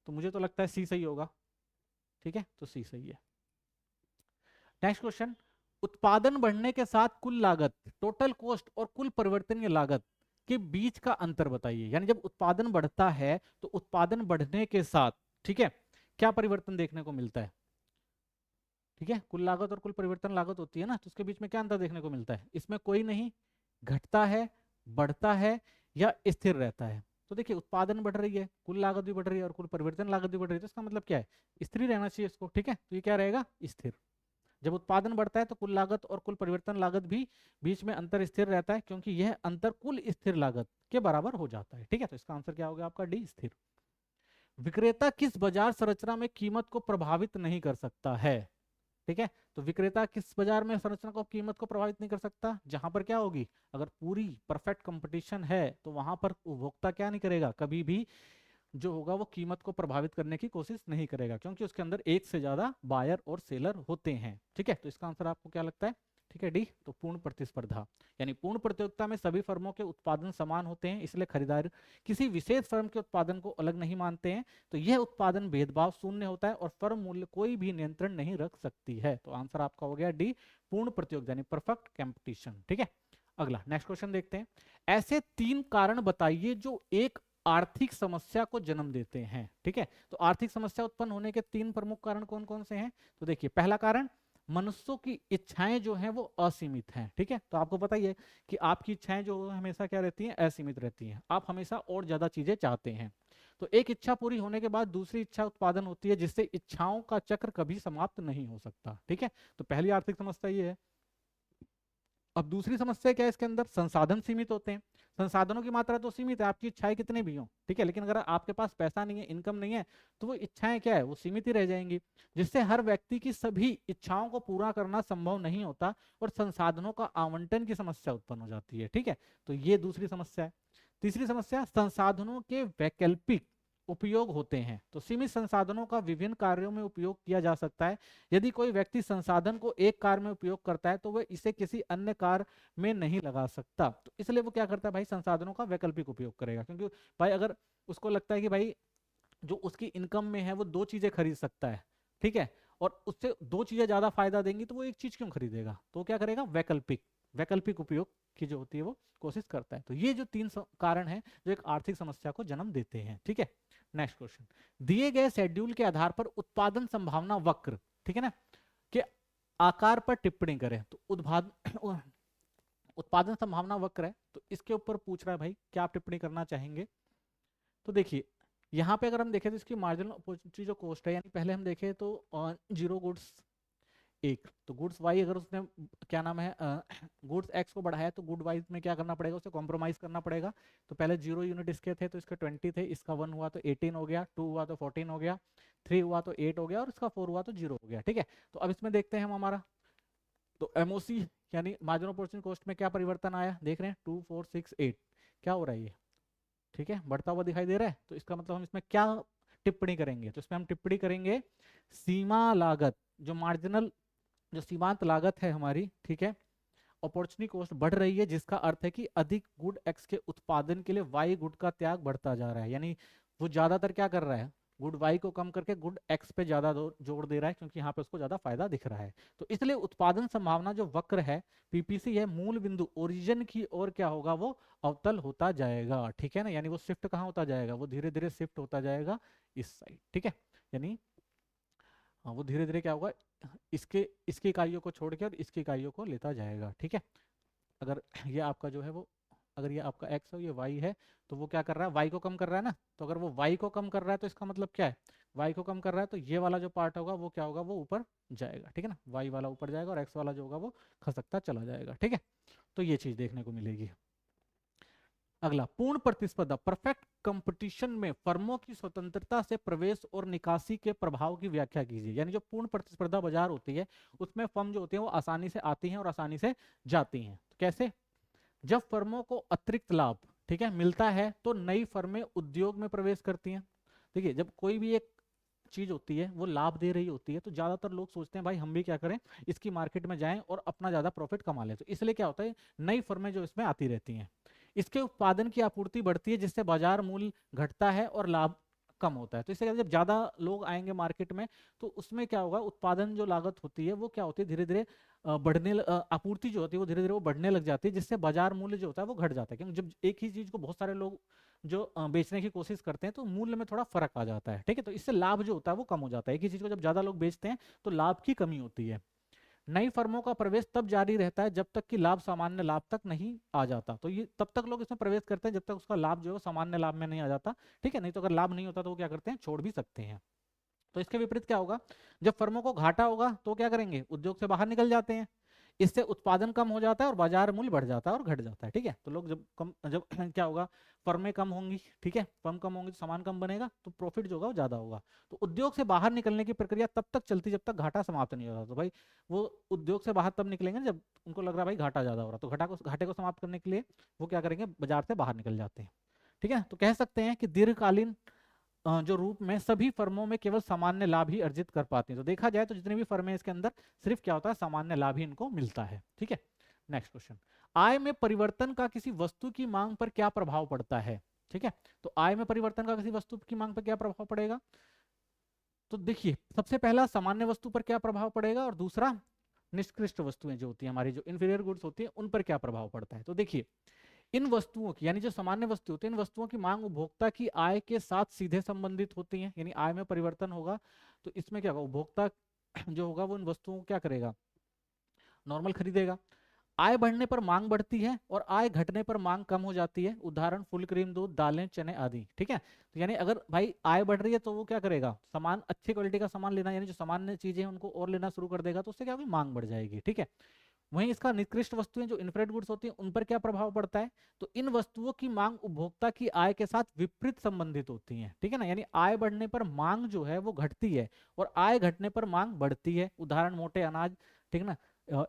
Speaker 1: तो मुझे तो लगता है सी सही होगा। ठीक है, तो सी सही है। नेक्स्ट क्वेश्चन, उत्पादन बढ़ने के साथ कुल लागत, टोटल कॉस्ट और कुल परिवर्तनीय लागत के बीच का अंतर बताइए। यानी जब उत्पादन बढ़ता है तो उत्पादन बढ़ने के साथ, ठीक है, क्या परिवर्तन देखने को मिलता है, ठीक है, कुल लागत और कुल परिवर्तन लागत होती है ना, तो उसके बीच में क्या अंतर देखने को मिलता है, इसमें कोई नहीं, घटता है, बढ़ता है या स्थिर रहता है। तो देखिए, उत्पादन बढ़ रही है, कुल लागत भी बढ़ रही है और कुल परिवर्तन लागत भी बढ़ रही है, तो इसका मतलब क्या है, स्थिर रहना चाहिए इसको। ठीक है, तो ये क्या रहेगा, स्थिर। जब उत्पादन बढ़ता है तो कुल लागत और कुल परिवर्तन लागत भी बीच में अंतर स्थिर रहता है क्योंकि यह अंतर कुल स्थिर लागत के बराबर हो जाता है। ठीक है, तो इसका आंसर क्या होगा आपका डी, स्थिर। विक्रेता किस बाजार संरचना में कीमत को प्रभावित नहीं कर सकता है। ठीक है, तो विक्रेता किस बाजार में संरचना को कीमत को प्रभावित नहीं कर सकता, जहां पर क्या होगी, अगर पूरी परफेक्ट कंपटीशन है तो वहां पर उपभोक्ता क्या नहीं करेगा, कभी भी जो होगा वो कीमत को प्रभावित करने की कोशिश नहीं करेगा क्योंकि उसके अंदर एक से ज्यादा बायर और सेलर होते हैं। ठीक है, तो इसका आंसर आपको क्या लगता है, ठीक है, डी, तो पूर्ण प्रतिस्पर्धा यानी पूर्ण प्रतियोगिता में सभी फर्मों के उत्पादन समान होते हैं, इसलिए खरीदार किसी विशेष फर्म के उत्पादन को अलग नहीं मानते हैं। तो यह उत्पादन भेदभाव शून्य होता है और फर्म मूल्य कोई भी नियंत्रण नहीं रख सकती है। तो आंसर आपका हो गया डी, पूर्ण प्रतियोगिता यानी परफेक्ट कंपटीशन। ठीक है, अगला नेक्स्ट क्वेश्चन देखते हैं। ऐसे 3 कारण बताइए जो एक आर्थिक समस्या को जन्म देते हैं। ठीक है, तो आर्थिक समस्या उत्पन्न होने के 3 प्रमुख कारण कौन कौन से हैं? तो देखिए, पहला कारण, मनुष्यों की इच्छाएं जो हैं वो असीमित हैं। ठीक है, तो आपको पता ही है कि आपकी इच्छाएं जो हमेशा क्या रहती हैं? असीमित रहती हैं। आप हमेशा और ज्यादा चीजें चाहते हैं। तो एक इच्छा पूरी होने के बाद दूसरी इच्छा उत्पादन होती है, जिससे इच्छाओं का चक्र कभी समाप्त नहीं हो सकता। ठीक है, तो पहली आर्थिक समस्या ये है। अब दूसरी समस्या क्या है इसके अंदर? संसाधन सीमित होते हैं। संसाधनों की मात्रा तो सीमित है, आपकी इच्छाएं कितने भी हो, ठीक है, लेकिन अगर आपके पास पैसा नहीं है, इनकम नहीं है, तो वो इच्छाएं क्या है? वो सीमित ही रह जाएंगी, जिससे हर व्यक्ति की सभी इच्छाओं को पूरा करना संभव नहीं होता और संसाधनों का आवंटन की समस्या उत्पन्न हो जाती है। ठीक है, तो ये दूसरी समस्या है। तीसरी समस्या, संसाधनों के वैकल्पिक उपयोग होते हैं। तो सीमित संसाधनों का विभिन्न कार्यों में उपयोग किया जा सकता है। यदि कोई व्यक्ति संसाधन को एक कार्य में उपयोग करता है तो वह इसे किसी अन्य कार्य में नहीं लगा सकता, तो इसलिए वो क्या करता है भाई? संसाधनों का वैकल्पिक उपयोग करेगा। क्योंकि भाई अगर उसको लगता है कि भाई जो उसकी इनकम में है वो 2 चीजें खरीद सकता है, ठीक है, और उससे 2 चीजें ज्यादा फायदा देंगी, तो वो एक चीज क्यों खरीदेगा? तो वो क्या करेगा? वैकल्पिक वैकल्पिक उपयोग की जो होती है वो कोशिश करता है। तो ये जो 3 कारण हैं जो एक आर्थिक समस्या को जन्म देते हैं। ठीक है, नेक्स्ट क्वेश्चन। दिए गए शेड्यूल के आधार पर उत्पादन संभावना वक्र, ठीक है ना, के आकार पर टिप्पणी करें। तो उत्पादन संभावना वक्र है, तो इसके ऊपर पूछ रहा है भाई क्या आप टिप्पणी करना चाहेंगे? तो देखिए, यहाँ पे अगर हम देखें तो इसकी मार्जिनल अपॉर्चुनिटी जो कॉस्ट है, यानी पहले हम देखें तो जीरो गुड्स एक, तो गुड्स वाई अगर उसने क्या नाम है गुड्स एक्स को बढ़ाया, तो गुड वाई में क्या करना पड़ेगा? उसे कॉम्प्रोमाइज करना पड़ेगा। तो पहले 0 यूनिट इसके थे तो इसके 20 थे, इसका 1 हुआ तो 18 हो गया, 2 हुआ तो 14 हो गया, 3 हुआ तो 8 हो गया और इसका 4 हुआ तो 0 हो गया। ठीक है, तो अब इसमें देखते हैं हम हमारा, तो एमओसी यानी मार्जिनल अपॉर्चुनिटी कॉस्ट में क्या परिवर्तन आया? देख रहे हैं 2 4 6 8, क्या हो रहा है ये? ठीक है, बढ़ता हुआ दिखाई दे रहा है। तो इसका मतलब हम इसमें क्या टिप्पणी करेंगे? तो इसमें हम टिप्पणी करेंगे सीमा लागत, जो मार्जिनल जो सीमांत लागत है हमारी, ठीक है, अपॉर्चुनिटी कॉस्ट बढ़ रही है, जिसका अर्थ है कि अधिक गुड एक्स के उत्पादन के लिए वाई गुड का त्याग बढ़ता जा रहा है। यानी वो ज्यादातर क्या कर रहा है? गुड वाई को कम करके गुड एक्स पे ज्यादा जोर दे रहा है, क्योंकि यहाँ पे उसको ज्यादा फायदा दिख रहा है। तो इसलिए उत्पादन संभावना जो वक्र है, पीपीसी है, मूल बिंदु ओरिजिन की ओर क्या होगा? वो अवतल होता जाएगा। ठीक है ना, यानी वो शिफ्ट कहाँ होता जाएगा? वो धीरे धीरे शिफ्ट होता जाएगा इस साइड। ठीक है, यानी हाँ, वो धीरे धीरे क्या होगा? इसकी इकाइयों को छोड़ के और इसकी इकाइयों को लेता जाएगा। ठीक है, अगर ये आपका जो है वो, अगर ये आपका x है, ये y है, तो वो क्या कर रहा है? y को कम कर रहा है ना। तो अगर वो y को कम कर रहा है तो इसका मतलब क्या है? y को कम कर रहा है तो ये वाला जो पार्ट होगा वो क्या होगा? वो ऊपर जाएगा। ठीक है ना, y वाला ऊपर जाएगा और x वाला जो होगा वो खसकता चला जाएगा। ठीक है, तो ये चीज देखने को मिलेगी। अगला, पूर्ण प्रतिस्पर्धा, परफेक्ट कंपटीशन में फर्मों की स्वतंत्रता से प्रवेश और निकासी के प्रभाव की व्याख्या कीजिए। यानी जो पूर्ण प्रतिस्पर्धा बाजार होती है उसमें फर्म जो होती है वो आसानी से आती हैं और आसानी से जाती हैं। तो कैसे? जब फर्मों को अतिरिक्त लाभ, ठीक है, मिलता है तो नई फर्में उद्योग में प्रवेश करती हैं। देखिए, जब कोई भी एक चीज होती है वो लाभ दे रही होती है तो ज्यादातर लोग सोचते हैं भाई हम भी क्या करें, इसकी मार्केट में जाएं और अपना ज्यादा प्रॉफिट कमा लें। तो इसलिए क्या होता है, नई फर्में जो इसमें आती रहती हैं, इसके उत्पादन की आपूर्ति बढ़ती है, जिससे बाजार मूल्य घटता है और लाभ कम होता है। तो इससे जब ज्यादा लोग आएंगे मार्केट में तो उसमें क्या होगा? उत्पादन जो लागत होती है वो क्या होती है? धीरे धीरे आपूर्ति जो होती है वो धीरे धीरे वो बढ़ने लग जाती है, जिससे बाजार मूल्य जो होता है वो घट जाता है। क्योंकि जब एक ही चीज को बहुत सारे लोग जो बेचने की कोशिश करते हैं तो मूल्य में थोड़ा फर्क आ जाता है। ठीक है, तो इससे लाभ जो होता है वो कम हो जाता है। एक ही चीज को जब ज्यादा लोग बेचते हैं तो लाभ की कमी होती है। नई फर्मों का प्रवेश तब जारी रहता है जब तक कि लाभ सामान्य लाभ तक नहीं आ जाता। तो ये तब तक लोग इसमें प्रवेश करते हैं जब तक उसका लाभ जो है सामान्य लाभ में नहीं आ जाता। ठीक है, नहीं तो अगर लाभ नहीं होता तो वो क्या करते हैं? छोड़ भी सकते हैं। तो इसके विपरीत क्या होगा? जब फर्मों को घाटा होगा तो क्या करेंगे? उद्योग से बाहर निकल जाते हैं। इससे उत्पादन कम हो जाता है और बाजार मूल्य बढ़ जाता है और घट जाता है। ठीक है, तो लोग जब क्या होगा? फर्में कम होंगी, ठीक है, फर्म कम होंगी तो सामान कम बनेगा तो प्रॉफिट जो होगा वो ज्यादा होगा। तो उद्योग से बाहर निकलने की प्रक्रिया तब तक चलती जब तक घाटा समाप्त नहीं होता। तो भाई वो उद्योग से बाहर तब निकलेंगे जब उनको लग रहा है भाई घाटा ज्यादा हो रहा है, तो घाटे को समाप्त करने के लिए वो क्या करेंगे? बाजार से बाहर निकल जाते हैं। ठीक है, तो कह सकते हैं कि दीर्घकालीन जो रूप में सभी फर्मों में केवल सामान्य लाभ ही अर्जित कर पाती हैं। तो देखा जाए तो जितनी भी फर्में इसके अंदर सिर्फ क्या होता है? सामान्य लाभ ही इनको मिलता है। ठीक है, नेक्स्ट क्वेश्चन। आय में परिवर्तन का किसी वस्तु की मांग पर क्या प्रभाव पड़ता है? ठीक है, तो आय में परिवर्तन का किसी वस्तु की मांग पर क्या प्रभाव पड़ेगा? तो देखिए, सबसे पहला सामान्य वस्तु पर क्या प्रभाव पड़ेगा और दूसरा निष्कृष्ट वस्तुएं जो होती हैं हमारी, जो इंफीरियर गुड्स होती हैं, उन पर क्या प्रभाव पड़ता है। तो देखिए, इन वस्तुओं की यानी जो सामान्य वस्तु होती है, इन वस्तुओं की मांग उपभोक्ता की आय के साथ सीधे संबंधित होती है, यानी आय में परिवर्तन होगा तो इसमें क्या होगा, उपभोक्ता जो होगा वो इन वस्तुओं को क्या करेगा, नॉर्मल खरीदेगा। आय बढ़ने पर मांग बढ़ती है और आय घटने पर मांग कम हो जाती है, उदाहरण फुल क्रीम दूध, दालें, चने आदि। ठीक है, तो यानी अगर भाई आय बढ़ रही है तो वो क्या करेगा, सामान अच्छी क्वालिटी का सामान लेना, यानी जो सामान्य चीजें हैं उनको और लेना शुरू कर देगा, तो उससे क्या होगी, मांग बढ़ जाएगी। ठीक है, वहीं इसका निकृष्ट वस्तुएं जो इनफेरेट गुड्स होती हैं उन पर क्या प्रभाव पड़ता है, तो इन वस्तुओं की मांग उपभोक्ता की आय के साथ विपरीत संबंधित होती है। ठीक है ना, यानी आय बढ़ने पर मांग जो है वो घटती है और आय घटने पर मांग बढ़ती है, उदाहरण मोटे अनाज, ठीक है ना,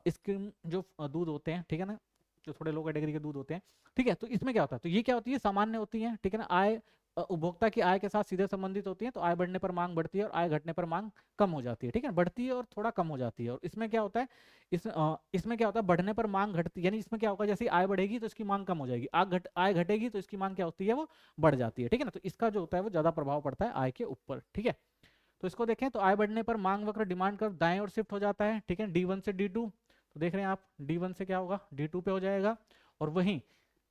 Speaker 1: स्किम जो दूध होते हैं, ठीक है ना, जो थोड़े लो कैटेगरी के दूध होते हैं। ठीक है, तो इसमें क्या होता है, तो ये क्या होती है, सामान्य होती है। ठीक है ना, आय उपभोक्ता की आय के साथ सीधे संबंधित होती है, तो आय बढ़ने पर मांग बढ़ती है और आय घटने पर मांग कम हो जाती है। ठीक है, बढ़ती है और थोड़ा कम हो जाती है। और इसमें क्या होता है, इसमें क्या होता है, बढ़ने पर मांग घटती है, यानी इसमें क्या होगा, जैसे आय बढ़ेगी तो इसकी मांग कम हो जाएगी, आय घटेगी तो इसकी मांग क्या होती है, वो बढ़ जाती है। ठीक है ना, तो इसका जो होता है वो ज्यादा प्रभाव पड़ता है आय के ऊपर। ठीक है, तो इसको देखें तो आय बढ़ने पर मांग वक्र डिमांड कर्व दाएं और शिफ्ट हो जाता है। ठीक है, D1 से D2, तो देख रहे हैं आप D1 से क्या होगा, D2 पे हो जाएगा। और वहीं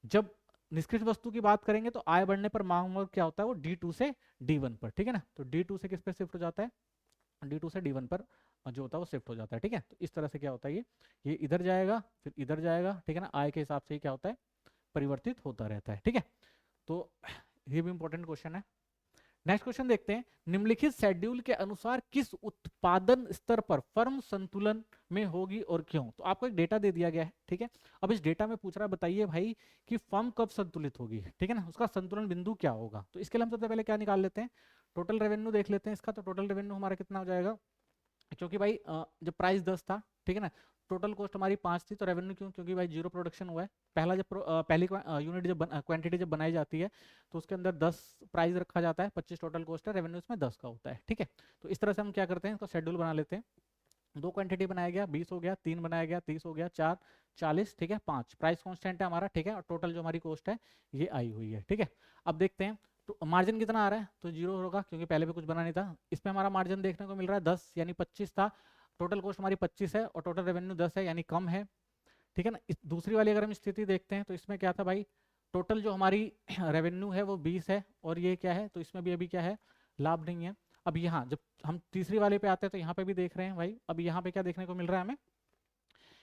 Speaker 1: जब निष्क्रिय वस्तु की बात करेंगे तो आय बढ़ने पर मांग वक्र क्या होता है, वो D2 से D1 पर। ठीक है ना, तो D2 से किस पे शिफ्ट हो जाता है, D2 से D1 पर जो होता है वो शिफ्ट हो जाता है। ठीक है, तो इस तरह से क्या होता है, ये इधर जाएगा फिर इधर जाएगा। ठीक है ना, आय के हिसाब से ही क्या होता है, परिवर्तित होता रहता है। ठीक है, तो ये भी इंपॉर्टेंट क्वेश्चन है। नेक्स्ट क्वेश्चन देखते हैं, निम्नलिखित शेड्यूल के अनुसार किस उत्पादन स्तर पर फर्म संतुलन में होगी और क्यों। तो आपको एक डेटा दे दिया गया है। ठीक है, अब इस डेटा में पूछ रहा है बताइए भाई कि फर्म कब संतुलित होगी। ठीक है ना, उसका संतुलन बिंदु क्या होगा। तो इसके लिए हम सबसे पहले क्या निकाल लेते हैं, टोटल रेवेन्यू देख लेते हैं इसका। तो टोटल रेवेन्यू हमारा कितना हो जाएगा, क्योंकि भाई जब प्राइस 10 था, ठीक है ना, टोटल कॉस्ट हमारी 5 थी, तो रेवेन्यू क्यों, क्योंकि भाई जीरो प्रोडक्शन हुआ है। पहला जब पहली यूनिट जब क्वांटिटी जब बनाई जाती है तो उसके अंदर 10 प्राइस रखा जाता है, 25 टोटल कॉस्ट है, रेवेन्यू इसमें 10 का होता है। ठीक है, तो इस तरह से हम क्या करते हैं, इसका शेड्यूल बना लेते हैं। 2 क्वांटिटी बनाया गया 20 हो गया, 3 बनाया गया 30 हो गया, 4 40, ठीक है, 5 प्राइस कांस्टेंट है हमारा। ठीक है, और टोटल जो हमारी कॉस्ट है ये आई हुई है। ठीक है, अब देखते हैं तो मार्जिन कितना आ रहा है, तो जीरो होगा क्योंकि पहले भी कुछ बना नहीं था। इसमें हमारा मार्जिन देखने को मिल रहा है 10, यानी 25 था, टोटल कॉस्ट हमारी 25 है और टोटल रेवेन्यू 10 है, यानी कम है। ठीक है ना, इस दूसरी वाली अगर हम स्थिति देखते हैं तो इसमें क्या था भाई, टोटल जो हमारी रेवेन्यू है वो 20 है और ये क्या है, तो इसमें भी अभी क्या है, लाभ नहीं है। अब यहाँ जब हम तीसरी वाले पे आते हैं तो यहाँ पे भी देख रहे हैं भाई, अब यहाँ पे क्या देखने को मिल रहा है हमें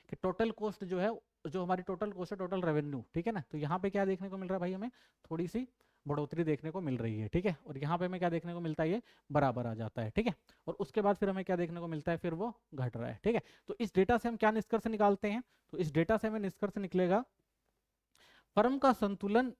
Speaker 1: कि टोटल कॉस्ट जो है, जो हमारी टोटल कॉस्ट है टोटल रेवेन्यू, ठीक है ना, तो यहाँ पे क्या देखने को मिल रहा है भाई, हमें थोड़ी सी बढ़ोतरी देखने को मिल रही है। ठीक है, और यहाँ पे हमें क्या देखने को मिलता है, ये बराबर आ जाता है। ठीक है, और उसके बाद फिर हमें क्या देखने को मिलता है, फिर वो घट रहा है। ठीक है, तो इस डेटा से हम क्या निष्कर्ष निकालते हैं, तो इस डेटा से हमें निष्कर्ष निकलेगा फर्म का संतुलन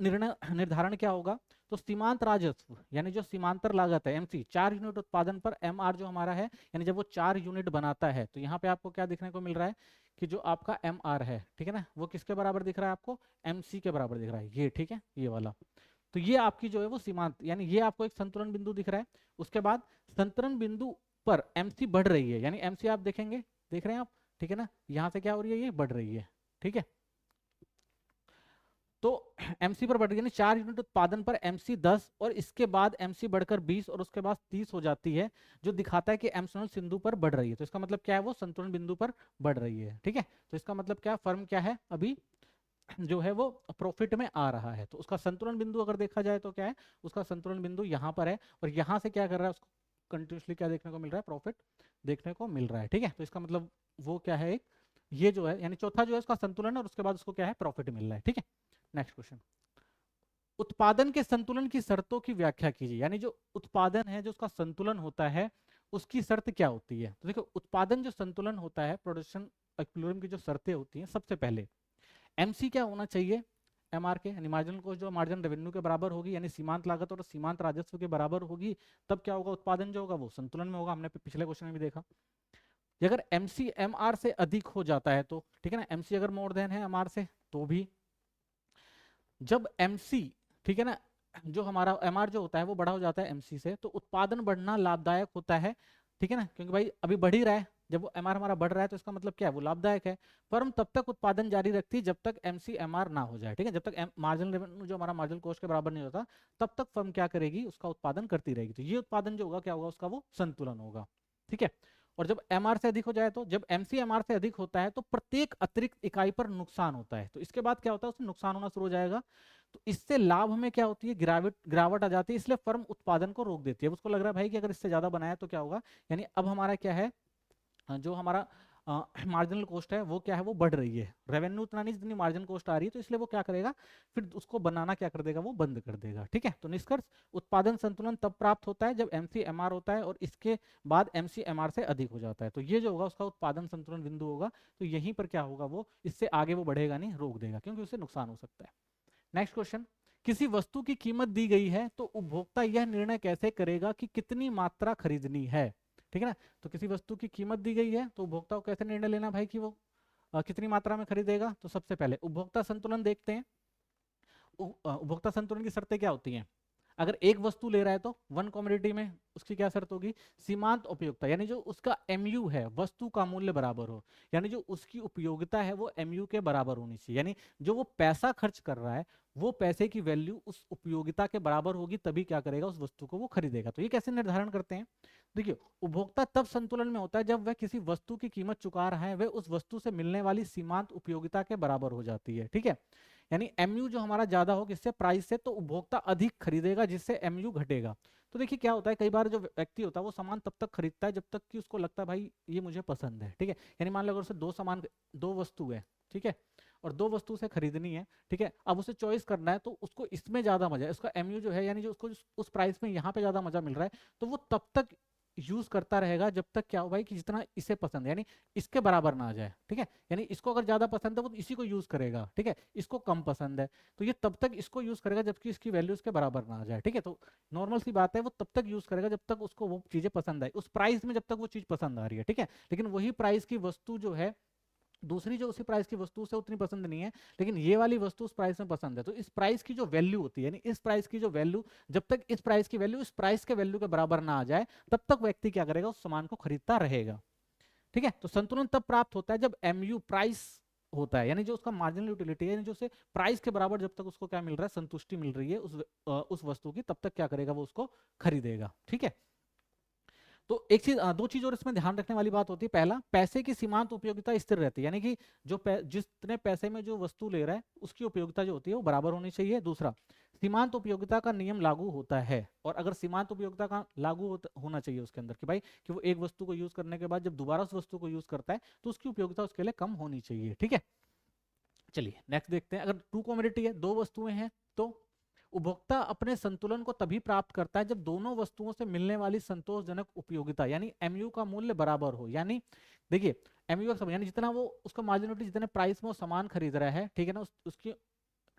Speaker 1: निर्णय निर्धारण क्या होगा, तो सीमांत राजस्व यानी जो सीमांतर लागत है एमसी, 4 यूनिट उत्पादन पर एमआर जो हमारा है, यानी जब वो 4 यूनिट बनाता है तो यहाँ पे आपको क्या देखने को मिल रहा है कि जो आपका एमआर है, ठीक है ना, वो किसके बराबर दिख रहा है आपको, एमसी के बराबर दिख रहा है ये। ठीक है, ये वाला, तो ये आपकी जो है वो सीमांत, यानी ये आपको एक संतुलन बिंदु दिख रहा है। उसके बाद संतुलन बिंदु पर एमसी बढ़ रही है, यानी एमसी आप देखेंगे, देख रहे हैं आप, ठीक है ना, यहाँ से क्या हो रही है, ये बढ़ रही है। ठीक है, तो एमसी पर बढ़ रही है, यानी 4 यूनिट उत्पादन पर एमसी 10 और इसके बाद एमसी बढ़कर 20 और उसके बाद 30 हो जाती है, जो दिखाता है कि एमसोनल सिंधु पर बढ़ रही है। तो इसका मतलब क्या है, वो संतुलन बिंदु पर बढ़ रही है। ठीक है, तो इसका मतलब क्या, फर्म क्या है अभी जो है वो प्रॉफिट में आ रहा है। तो उसका संतुलन बिंदु अगर देखा जाए तो क्या है, उसका संतुलन बिंदु यहाँ पर है और यहाँ से क्या कर रहा है, उसको कंटिन्यूसली क्या देखने को मिल रहा है, प्रॉफिट देखने को मिल रहा है। ठीक है, तो इसका मतलब वो क्या है, एक ये जो है यानी चौथा जो है उसका संतुलन और उसके बाद उसको क्या है, प्रॉफिट मिल रहा है। ठीक है, नेक्स्ट क्वेश्चन, उत्पादन के संतुलन की शर्तों की व्याख्या कीजिए, यानी जो उत्पादन है जो उसका संतुलन होता है उसकी शर्त क्या होती है। तो देखो उत्पादन जो संतुलन होता है, प्रोडक्शन इक्विलिब्रियम की जो शर्तें होती हैं, सबसे पहले एमसी क्या होना चाहिए, एमआर के, यानी मार्जिनल कॉस्ट जो मार्जिनल रेवेन्यू के बराबर होगी, यानी सीमांत लागत और सीमांत राजस्व के बराबर होगी, तब क्या होगा, उत्पादन जो होगा वो संतुलन में होगा। हमने पिछले क्वेश्चन में भी देखा, अगर एमसी एमआर से अधिक हो जाता है तो, ठीक है ना, एमसी अगर मोर देन है एमआर से तो भी, जब एमसी, ठीक है ना, जो हमारा एमआर जो होता है वो बड़ा हो जाता है एमसी से, तो उत्पादन बढ़ना लाभदायक होता है। ठीक है ना, क्योंकि भाई अभी बढ़ ही रहा है, जब वो एमआर हमारा बढ़ रहा है तो इसका मतलब क्या है, वो लाभदायक है। फर्म तब तक उत्पादन जारी रखती है जब तक एमसी एमआर ना हो जाए। ठीक है, जब तक मार्जिनल रेवेन्यू जो हमारा मार्जिनल कॉस्ट के बराबर नहीं होता तब तक फर्म क्या करेगी, उसका उत्पादन करती रहेगी। तो ये उत्पादन जो होगा क्या होगा, उसका वो संतुलन होगा। ठीक है, और जब एमआर से अधिक हो जाए तो, जब एमसी एमआर से अधिक होता है तो प्रत्येक अतिरिक्त इकाई पर नुकसान होता है। तो इसके बाद क्या होता है, उसमें नुकसान होना शुरू हो जाएगा। तो इससे लाभ में क्या होती है, गिरावट गिरावट आ जाती है, इसलिए फर्म उत्पादन को रोक देती है। अब उसको लग रहा है भाई कि अगर इससे ज्यादा बनाया तो क्या होगा, यानी अब हमारा क्या है, जो हमारा मार्जिनल कॉस्ट है वो क्या है, वो बढ़ रही है, रेवेन्यू उतना नहीं जितनी मार्जिनल कॉस्ट आ रही है। तो इसलिए वो क्या करेगा, फिर उसको बनाना क्या कर देगा, वो बंद कर देगा। ठीक है, तो निष्कर्ष, उत्पादन संतुलन तब प्राप्त होता है जब एमसीएमआर होता है और इसके बाद एमसीएमआर से अधिक हो जाता है। तो ये जो होगा उसका उत्पादन संतुलन बिंदु होगा। तो यहीं पर क्या होगा, वो इससे आगे वो बढ़ेगा नहीं, रोक देगा, क्योंकि उससे नुकसान हो सकता है। नेक्स्ट क्वेश्चन, किसी वस्तु की कीमत दी गई है तो उपभोक्ता यह निर्णय कैसे करेगा कि कितनी मात्रा खरीदनी है। ठीक है ना, तो किसी वस्तु की कीमत दी गई है तो उपभोक्ता को कैसे निर्णय लेना भाई कि वो कितनी मात्रा में खरीदेगा। तो सबसे पहले उपभोक्ता संतुलन देखते हैं। उपभोक्ता संतुलन की शर्तें क्या होती हैं, अगर एक वस्तु ले रहा है तो वन कमोडिटी में उसकी क्या शर्त होगी, सीमांत उपयोगिता, यानी जो उसका एमयू है, वस्तु का मूल्य बराबर हो, यानी जो उसकी उपयोगिता है वो एमयू के बराबर होनी चाहिए, यानी जो वो पैसा खर्च कर रहा है वो पैसे की वैल्यू उस उपयोगिता के बराबर होगी, तभी क्या करेगा, उस वस्तु को वो खरीदेगा। तो ये कैसे निर्धारण करते हैं, देखिए, उपभोक्ता तब संतुलन में होता है जब वह किसी वस्तु की कीमत चुका रहा है वह उस वस्तु से मिलने वाली सीमांत उपयोगिता के बराबर हो जाती है। ठीक है, यानी एमयू जो हमारा ज्यादा हो किससे, प्राइस से, तो उपभोक्ता अधिक खरीदेगा जिससे एमयू घटेगा। तो देखिए क्या होता है, कई बार जो व्यक्ति होता है वो सामान तब तक खरीदता है जब तक कि उसको लगता है भाई ये मुझे पसंद है। ठीक है, यानी मान लो अगर उसे दो वस्तु है, ठीक है, और दो वस्तु से खरीदनी है, ठीक है, अब उसे चॉइस करना है तो उसको इसमें ज्यादा मजा है, उसका एमयू जो है, यानी जो उसको उस प्राइस में यहाँ पे ज्यादा मजा मिल रहा है, तो वो तब तक यूज करता रहेगा जब तक क्या हो भाई कि जितना इसे पसंद है, यानी इसके बराबर ना आ जाए। ठीक है, यानी इसको अगर ज्यादा पसंद है वो तो इसी को यूज करेगा। ठीक है, इसको कम पसंद है तो ये तब तक इसको यूज करेगा जबकि इसकी वैल्यू इसके बराबर ना आ जाए। ठीक है, तो नॉर्मल सी बात है, वो तब तक यूज करेगा जब तक उसको वो चीजें पसंद आए, उस प्राइस में जब तक वो चीज पसंद आ रही है। ठीक है, लेकिन वही प्राइस की वस्तु जो है दूसरी जो उसी प्राइस की वस्तु से उतनी पसंद नहीं है, लेकिन ये वाली वस्तु उस प्राइस में पसंद है, तो इस प्राइस की जो वैल्यू होती है, यानी इस प्राइस की जो वैल्यू, जब तक इस प्राइस की वैल्यू इस प्राइस के वैल्यू के बराबर ना आ जाए तब तक व्यक्ति क्या करेगा, उस सामान को खरीदता रहेगा। ठीक है, तो संतुलन तब प्राप्त होता है जब एमयू प्राइस होता है, यानी जो उसका मार्जिनल यूटिलिटी है, यानी जो उसे प्राइस के बराबर जब तक उसको क्या मिल रहा है, संतुष्टि मिल रही है उस वस्तु की, तब तक क्या करेगा, वो उसको खरीदेगा। ठीक है, तो एक चीज, दो चीज और इसमें ध्यान रखने वाली बात होती है। पहला, पैसे की सीमांत उपयोगिता स्थिर रहती है, यानी कि जितने पैसे में जो वस्तु ले रहा है उसकी उपयोगिता जो होती है वो बराबर होनी चाहिए। दूसरा, सीमांत उपयोगिता का नियम लागू होता है, और अगर सीमांत उपयोगिता का लागू होना चाहिए उसके अंदर कि भाई कि वो एक वस्तु को यूज करने के बाद जब दोबारा उस वस्तु को यूज करता है तो उसकी उपयोगिता उसके लिए कम होनी चाहिए। ठीक है, चलिए नेक्स्ट देखते हैं। अगर टू कमोडिटी है, दो वस्तुएं हैं, तो उपभोक्ता अपने संतुलन को तभी प्राप्त करता है जब दोनों वस्तुओं से मिलने वाली संतोषजनक उपयोगिता यानी एमयू का मूल्य बराबर हो। यानी देखिए, एमयू का यानी जितना वो उसका मार्जिनलिटी, जितने प्राइस में वो सामान खरीद रहा है, ठीक है ना, उसकी,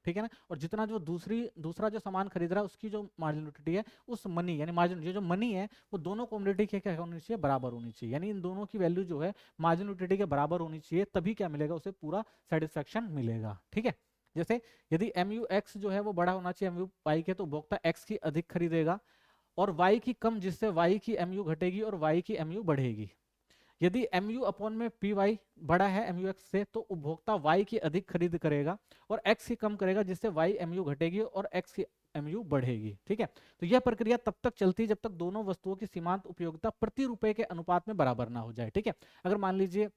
Speaker 1: ठीक है ना, और जितना जो दूसरा जो सामान खरीद रहा है उसकी जो मार्जिनलिटी है, उस मनी यानी मार्जिन, ये जो मनी है वो दोनों कमोडिटी के क्या होनी चाहिए, बराबर होनी चाहिए। यानी इन दोनों की वैल्यू जो है मार्जिनलिटी के बराबर होनी चाहिए, तभी क्या मिलेगा, उसे पूरा सेटिस्फेक्शन मिलेगा। ठीक है, जैसे यदि एमयू एक्स जो है वो बड़ा होना चाहिए एमयू वाई के, तो उपभोक्ता एक्स की अधिक खरीदेगा, और वाई की कम, जिससे वाई की एमयू घटेगी और वाई की एमयू बढ़ेगी। यदि एमयू अपॉन में पी वाई बड़ा है एमयू एक्स से, तो उपभोक्ता वाई की अधिक खरीद करेगा और एक्स की कम करेगा, जिससे वाई एमयू घटेगी और एक्स की एमयू बढ़ेगी। ठीक है, तो यह प्रक्रिया तब तक चलती है जब तक दोनों वस्तुओं की सीमांत उपयोगिता प्रति रुपए के अनुपात में बराबर ना हो जाए। ठीक है, अगर मान लीजिए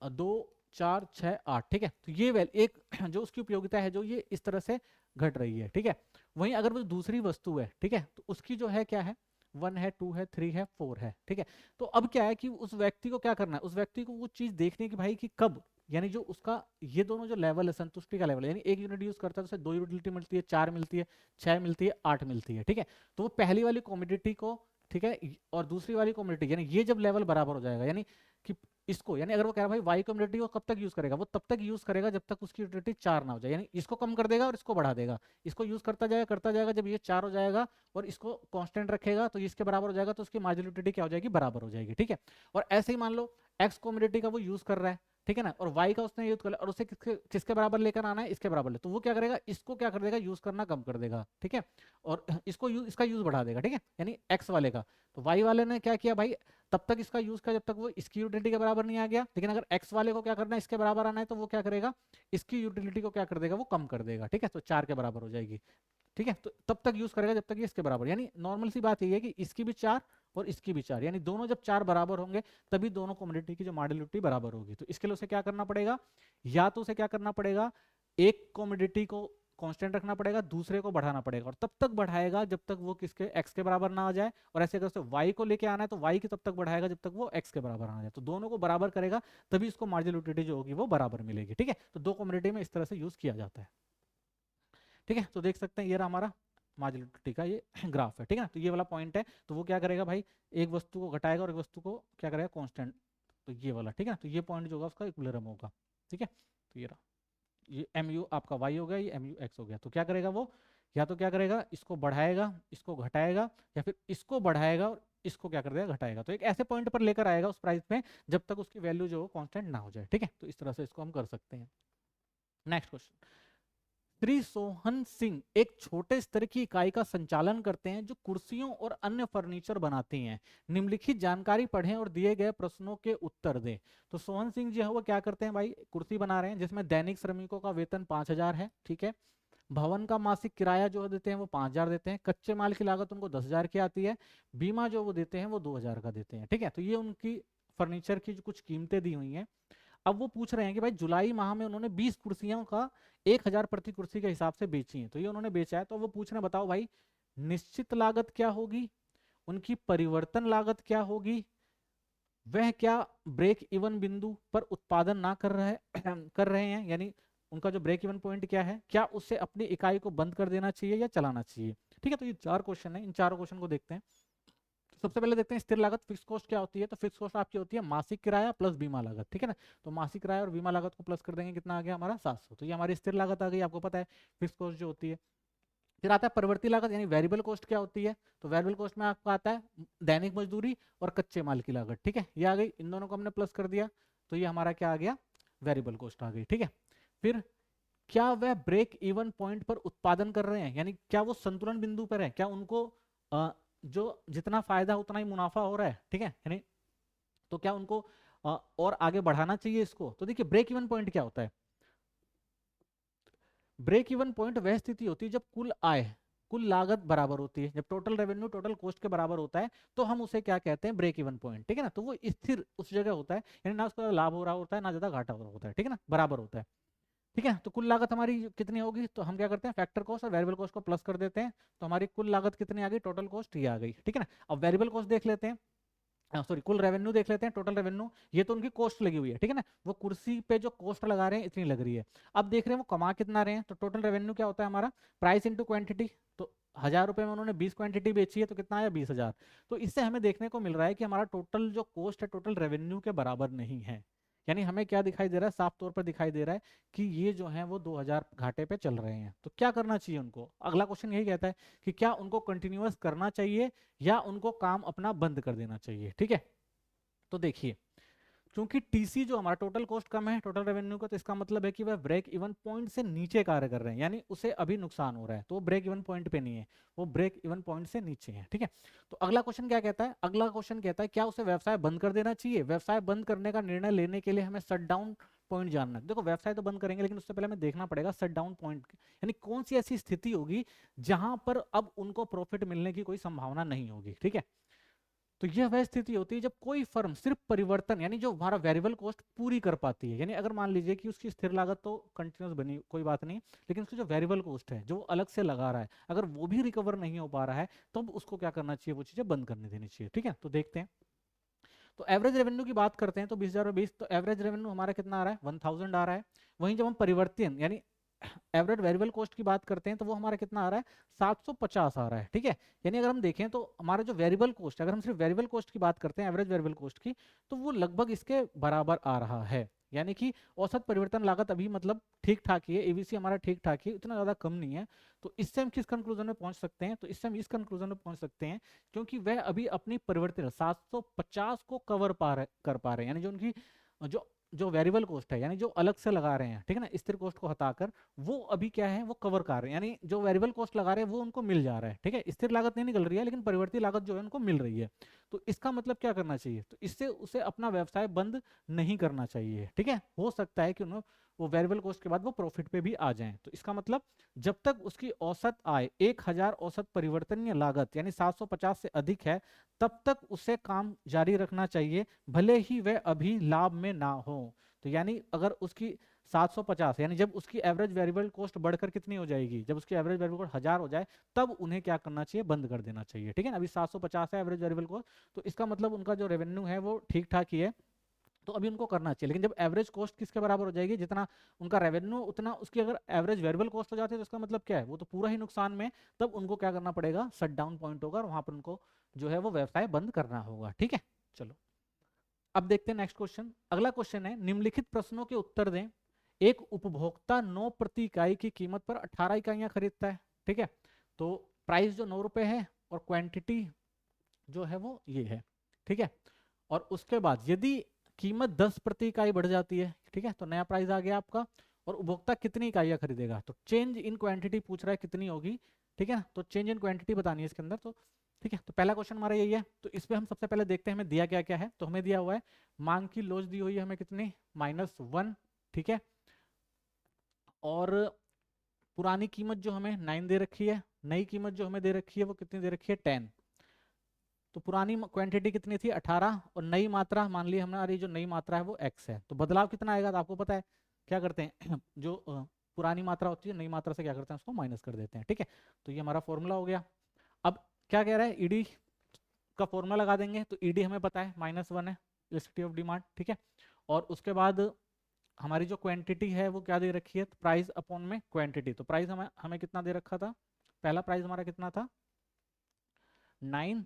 Speaker 1: 2 4 6 8, ठीक है, तो ये एक जो उसकी उपयोगिता है जो ये इस तरह से घट रही है। ठीक है, वहीं अगर वो दूसरी वस्तु है, ठीक है, तो उसकी जो है क्या है, 1 है, 2 है, 3 है, 4 है। ठीक है, तो अब क्या है कि उस व्यक्ति को क्या करना है, उस व्यक्ति को वो चीज देखनी है कि भाई कि कब, यानी जो उसका ये दोनों जो लेवल है, संतुष्टि का लेवल है, यानी एक यूनिट यूज करता है तो उसे 2 यूटिलिटी मिलती है, 4 मिलती है, 6 मिलती है, 8 मिलती है। ठीक है, तो वो पहली वाली कॉमोडिटी को, ठीक है, और दूसरी वाली कॉमोडिटी, यानी ये जब लेवल बराबर हो जाएगा, यानी कि इसको, यानी अगर वो कह रहा है भाई वाई कम्युनिटी को कब तक यूज करेगा, वो तब तक यूज करेगा जब तक उसकी यूटिलिटी 4 ना हो जाए, यानी इसको कम कर देगा और इसको बढ़ा देगा, इसको यूज करता जाएगा, जब ये 4 हो जाएगा और इसको कांस्टेंट रखेगा तो इसके बराबर हो जाएगा, तो उसकी मार्जिनल यूटिलिटी क्या हो जाएगी, बराबर हो जाएगी। ठीक है, और ऐसे ही मान लो एक्स कम्युनिटी का वो यूज कर रहा है, ठीक है ना, और वाई का उसने यूज कर और उसे किसके बराबर लेकर आना है, इसके बराबर ले, तो वो क्या करेगा, इसको क्या कर देगा, यूज करना कम कर देगा। ठीक है, और इसका यूज बढ़ा देगा। ठीक है, यानी एक्स वाले का, तो वाई वाले ने क्या किया भाई, तब तक इसका यूज किया जब तक वो इसकी यूटिलिटी के बराबर नहीं आ गया, लेकिन अगर एक्स वाले को क्या करना है, इसके बराबर आना है, तो वो क्या करेगा, इसकी यूटिलिटी को क्या कर देगा, वो कम कर देगा। ठीक है, तो 4 के बराबर हो जाएगी। ठीक है, तो तब तक यूज करेगा जब तक ये इसके बराबर, यानी नॉर्मल सी बात यही है कि इसकी भी 4 और इसकी भी 4, यानी दोनों जब 4 बराबर होंगे तभी दोनों कमोडिटी की जो मॉड्यूलिटी बराबर होगी। तो इसके लिए उसे क्या करना पड़ेगा, या तो उसे क्या करना पड़ेगा, एक कमोडिटी को कांस्टेंट रखना पड़ेगा, दूसरे को बढ़ाना पड़ेगा, और तब तक बढ़ाएगा जब तक वो किसके, एक्स के बराबर ना आ जाए। और ऐसे अगर उसे वाई को लेके आना है तो वाई की तब तक बढ़ाएगा जब तक वो एक्स के बराबर आ जाए। तो दोनों को बराबर करेगा तभी इसको मार्जिनल यूटिलिटी जो होगी वो बराबर मिलेगी। ठीक है, तो दो कमोडिटी में इस तरह से यूज किया जाता है। ठीक है, तो देख सकते हैं ये रहा हमारा मार्जिनल यूटिलिटी का ये ग्राफ है। ठीक है ना, तो ये वाला पॉइंट है, तो वो क्या करेगा भाई, एक वस्तु को घटाएगा और एक वस्तु को क्या करेगा, कांस्टेंट। तो ये वाला, ठीक है, तो ये पॉइंट जो होगा उसका इक्विलिब्रियम होगा। ठीक है, तो ये रहा, ये एम यू आपका वाई हो गया, ये एम यू एक्स हो गया। तो क्या करेगा वो, या तो क्या करेगा, इसको बढ़ाएगा, इसको घटाएगा, या फिर इसको बढ़ाएगा और इसको क्या कर देगा, घटाएगा। तो एक ऐसे पॉइंट पर लेकर आएगा उस प्राइस में जब तक उसकी वैल्यू जो कांस्टेंट ना हो जाए। ठीक है, तो इस तरह से इसको हम कर सकते हैं। नेक्स्ट क्वेश्चन, श्री सोहन सिंह एक छोटे स्तर की इकाई का संचालन करते हैं जो कुर्सियों और अन्य फर्नीचर बनाती हैं। निम्नलिखित जानकारी पढ़ें और दिए गए प्रश्नों के उत्तर दें। तो सोहन सिंह जी है वो क्या करते हैं भाई, कुर्सी बना रहे हैं जिसमें दैनिक श्रमिकों का वेतन 5,000 है। ठीक है, भवन का मासिक किराया जो देते हैं वो 5,000 देते हैं, कच्चे माल की लागत उनको 10,000 की आती है, बीमा जो वो देते हैं वो 2,000 का देते हैं। ठीक है, तो ये उनकी फर्नीचर की जो कुछ कीमतें दी हुई हैं। अब वो पूछ रहे हैं कि भाई जुलाई माह में उन्होंने 20 कुर्सियों का 1,000 प्रति कुर्सी के हिसाब से बेची है, तो ये उन्होंने बेचा है। तो वो पूछ रहे हैं बताओ भाई निश्चित लागत क्या होगी, उनकी परिवर्तन लागत क्या होगी, वह क्या ब्रेक इवन बिंदु पर उत्पादन ना कर रहे कर रहे हैं, यानी उनका जो ब्रेक इवन पॉइंट क्या है, क्या उससे अपनी इकाई को बंद कर देना चाहिए या चलाना चाहिए। ठीक है, तो ये 4 क्वेश्चन है, इन चारों क्वेश्चन को देखते हैं। सबसे पहले देखते हैं स्थिर लागत, फिक्स कॉस्ट क्या होती है। तो फिक्स कॉस्ट आपकी होती है मासिक किराया प्लस बीमा लागत। ठीक है ना, तो मासिक किराया और बीमा लागत को प्लस कर देंगे, कितना आ गया हमारा 700। तो ये हमारी स्थिर लागत आ गई, आपको पता है फिक्स कॉस्ट जो होती है। फिर आता है परिवर्ती लागत यानी वेरिएबल कॉस्ट क्या होती है। तो वेरिएबल कॉस्ट में आपको आता है दैनिक मजदूरी और कच्चे माल की लागत। ठीक है, ये आ गई, इन दोनों को हमने प्लस कर दिया तो ये हमारा क्या आ गया, वेरिएबल कॉस्ट आ गई। ठीक है, फिर क्या वह ब्रेक इवन पॉइंट पर उत्पादन कर रहे हैं, यानी क्या वो संतुलन बिंदु पर है, क्या उनको जो जितना फायदा उतना ही मुनाफा हो रहा है। ठीक है, यानी तो क्या उनको और आगे बढ़ाना चाहिए इसको। तो देखिए ब्रेक इवन पॉइंट क्या होता है, ब्रेक इवन पॉइंट वह स्थिति होती है जब कुल आय कुल लागत बराबर होती है, जब टोटल रेवेन्यू टोटल कॉस्ट के बराबर होता है तो हम उसे क्या कहते हैं, ब्रेक इवन पॉइंट। ठीक है ना, तो वो स्थिर उस जगह होता है, यानी ना उसका लाभ हो रहा होता है ना ज्यादा घाटा हो रहा होता है। ठीक है ना, बराबर होता है। ठीक है, तो कुल लागत हमारी कितनी होगी, तो हम क्या करते हैं फैक्टर कॉस्ट और वेरिएबल कॉस्ट को प्लस कर देते हैं, तो हमारी कुल लागत कितनी आ गई, टोटल कॉस्ट ये आ गई। ठीक है ना, अब वेरिएबल कॉस्ट देख लेते हैं, सॉरी कुल रेवेन्यू देख लेते हैं, टोटल रेवेन्यू, ये तो उनकी कॉस्ट लगी हुई है। ठीक है ना, वो कुर्सी पे जो कॉस्ट लगा रहे हैं इतनी लग रही है। अब देख रहे हैं वो कमा कितना रहे हैं, तो टोटल रेवेन्यू क्या होता है हमारा, प्राइस इंटू क्वांटिटी। तो 1,000 रुपए में उन्होंने 20 क्वांटिटी बेची है तो कितना आया, 20,000। तो इससे हमें देखने को मिल रहा है कि हमारा टोटल जो कॉस्ट है टोटल रेवेन्यू के बराबर नहीं है। यानी हमें क्या दिखाई दे रहा है, साफ तौर पर दिखाई दे रहा है कि ये जो है वो 2,000 घाटे पे चल रहे हैं। तो क्या करना चाहिए उनको, अगला क्वेश्चन यही कहता है कि क्या उनको कंटिन्यूअस करना चाहिए या उनको काम अपना बंद कर देना चाहिए। ठीक है, तो देखिए क्योंकि टीसी जो हमारा टोटल कॉस्ट कम है टोटल रेवेन्यू का, तो इसका मतलब है कि वह ब्रेक इवन पॉइंट से नीचे कार्य कर रहे हैं, यानी उसे अभी नुकसान हो रहा है, तो वो ब्रेक इवन पॉइंट पे नहीं है, वो ब्रेक इवन पॉइंट से नीचे है। ठीक है, तो अगला क्वेश्चन क्या कहता है, अगला क्वेश्चन कहता है क्या उसे व्यवसाय बंद कर देना चाहिए। व्यवसाय बंद करने का निर्णय लेने के लिए हमें शट डाउन पॉइंट जानना है। देखो व्यवसाय तो बंद करेंगे लेकिन उससे पहले हमें देखना पड़ेगा शट डाउन पॉइंट, यानी कौन सी ऐसी स्थिति होगी जहां पर अब उनको प्रॉफिट मिलने की कोई संभावना नहीं होगी। ठीक है, तो यह वह स्थिति होती है जब कोई फर्म सिर्फ परिवर्तन यानी जो हमारा वेरिएबल कॉस्ट पूरी कर पाती है, यानी अगर मान लीजिए कि उसकी स्थिर लागत तो कंटिन्यूस बनी कोई बात नहीं, लेकिन उसकी जो वेरिएबल कॉस्ट है जो अलग से लगा रहा है अगर वो भी रिकवर नहीं हो पा रहा है तो उसको क्या करना चाहिए, वो चीजें बंद करने देनी चाहिए। ठीक है, तो देखते हैं, तो एवरेज रेवेन्यू की बात करते हैं तो 20,000 और 20, तो एवरेज रेवेन्यू हमारा कितना आ रहा है, 1,000 आ रहा है। वहीं जब हम परिवर्तन यानी एवरेज वेरिएबल कॉस्ट की बात करते हैं तो वो हमारा कितना आ रहा है, 750 आ रहा है। ठीक है, यानी अगर हम देखें तो हमारा जो वेरिएबल कॉस्ट है, अगर हम सिर्फ वेरिएबल कॉस्ट की बात करते हैं एवरेज वेरिएबल कॉस्ट की, तो वो लगभग इसके बराबर आ रहा है। यानी कि औसत परिवर्तन लागत अभी मतलब ठीक ठाक ही है, एबीसी हमारा ठीक ठाक ही, इतना ज्यादा कम नहीं है। तो इससे हम किस कंक्लूजन में पहुंच सकते हैं, तो इससे हम इस कंक्लूजन में पहुंच सकते हैं क्योंकि वह अभी अपनी परिवर्तन 750 को कवर कर पा रहे हैं, यानी जो उनकी जो जो वेरिएबल कॉस्ट है यानी जो अलग से लगा रहे हैं, ठीक है ना, स्थिर कॉस्ट को हटाकर वो अभी क्या है वो कवर कर रहे हैं, यानी जो वेरिएबल कॉस्ट लगा रहे हैं वो उनको मिल जा रहा है। ठीक है, स्थिर लागत नहीं निकल रही है लेकिन परिवर्ती लागत जो है उनको मिल रही है। तो इसका मतलब क्या करना चाहिए, तो इससे उसे अपना व्यवसाय बंद नहीं करना चाहिए। ठीक है, हो सकता है कि वो वेरिएबल कॉस्ट के बाद वो प्रॉफिट पे भी आ जाएं। तो इसका मतलब जब तक उसकी औसत आय 1000 औसत परिवर्तनीय लागत यानी 750 से अधिक है, तब तक उसे काम जारी रखना चाहिए, भले ही वह अभी लाभ में ना हो। तो यानी अगर उसकी 750 यानी जब उसकी एवरेज वेरिएबल कॉस्ट बढ़कर कितनी हो जाएगी, जब उसकी एवरेज वेरिएबल कॉस्ट 1000 हो जाए, तब उन्हें क्या करना चाहिए, बंद कर देना चाहिए। ठीक है ना, अभी 750 है एवरेज वेरिएबल कॉस्ट, तो इसका मतलब उनका जो रेवेन्यू है वो ठीक ठाक ही है, तो अभी उनको करना चाहिए। लेकिन जब एवरेज कॉस्ट किसके बराबर हो जाएगी, जितना उनका रेवेन्यू उतना उसकी अगर एवरेज वेरिएबल कॉस्ट हो जाती है, तो इसका मतलब क्या है, वो तो पूरा ही नुकसान में, तब उनको क्या करना पड़ेगा, शट डाउन पॉइंट होगा और वहां पर उनको जो है वो व्यवसाय बंद करना होगा। ठीक है, चलो अब देखते हैं नेक्स्ट क्वेश्चन। अगला क्वेश्चन है, निम्नलिखित प्रश्नों के उत्तर दें। एक उपभोक्ता 9 प्रति इकाई की कीमत पर 18 इकाइयां खरीदता है। ठीक है, तो प्राइस जो 9 रुपए है और क्वांटिटी जो है वो ये है। ठीक है, और उसके बाद यदि कीमत 10 प्रति इकाई बढ़ जाती है, ठीक है, तो नया प्राइस आ गया आपका, और उपभोक्ता कितनी इकाइयां खरीदेगा, तो चेंज इन क्वांटिटी पूछ रहा है कितनी होगी। ठीक है ना, तो चेंज इन क्वांटिटी बतानी है इसके अंदर। तो ठीक है, तो पहला क्वेश्चन हमारा यही है। तो इस पे हम सबसे पहले देखते हैं हमें दिया क्या क्या है। तो हमें दिया हुआ है मांग की लॉज दी हुई है हमें कितनी, -1। ठीक है, और पुरानी कीमत जो हमें 9 दे रखी है, नई कीमत जो हमें दे रखी है वो कितनी दे रखी है, 10। तो पुरानी क्वांटिटी कितनी थी, 18, और नई मात्रा मान ली हमारी जो नई मात्रा है वो x है। तो बदलाव कितना आएगा, तो आपको पता है क्या करते हैं जो पुरानी मात्रा होती है नई मात्रा से क्या करते हैं, उसको माइनस कर देते हैं। ठीक है, तो ये हमारा फॉर्मूला हो गया। अब क्या कह रहा है, ईडी का फॉर्मूला लगा देंगे। तो ईडी हमें पता है -1 है, इलास्टिसिटी ऑफ डिमांड। ठीक है, और उसके बाद हमारी जो क्वांटिटी है वो क्या दे रखी है, प्राइस अपॉन में क्वांटिटी। तो प्राइस हमें हमें कितना दे रखा था, पहला प्राइस हमारा कितना था, 9,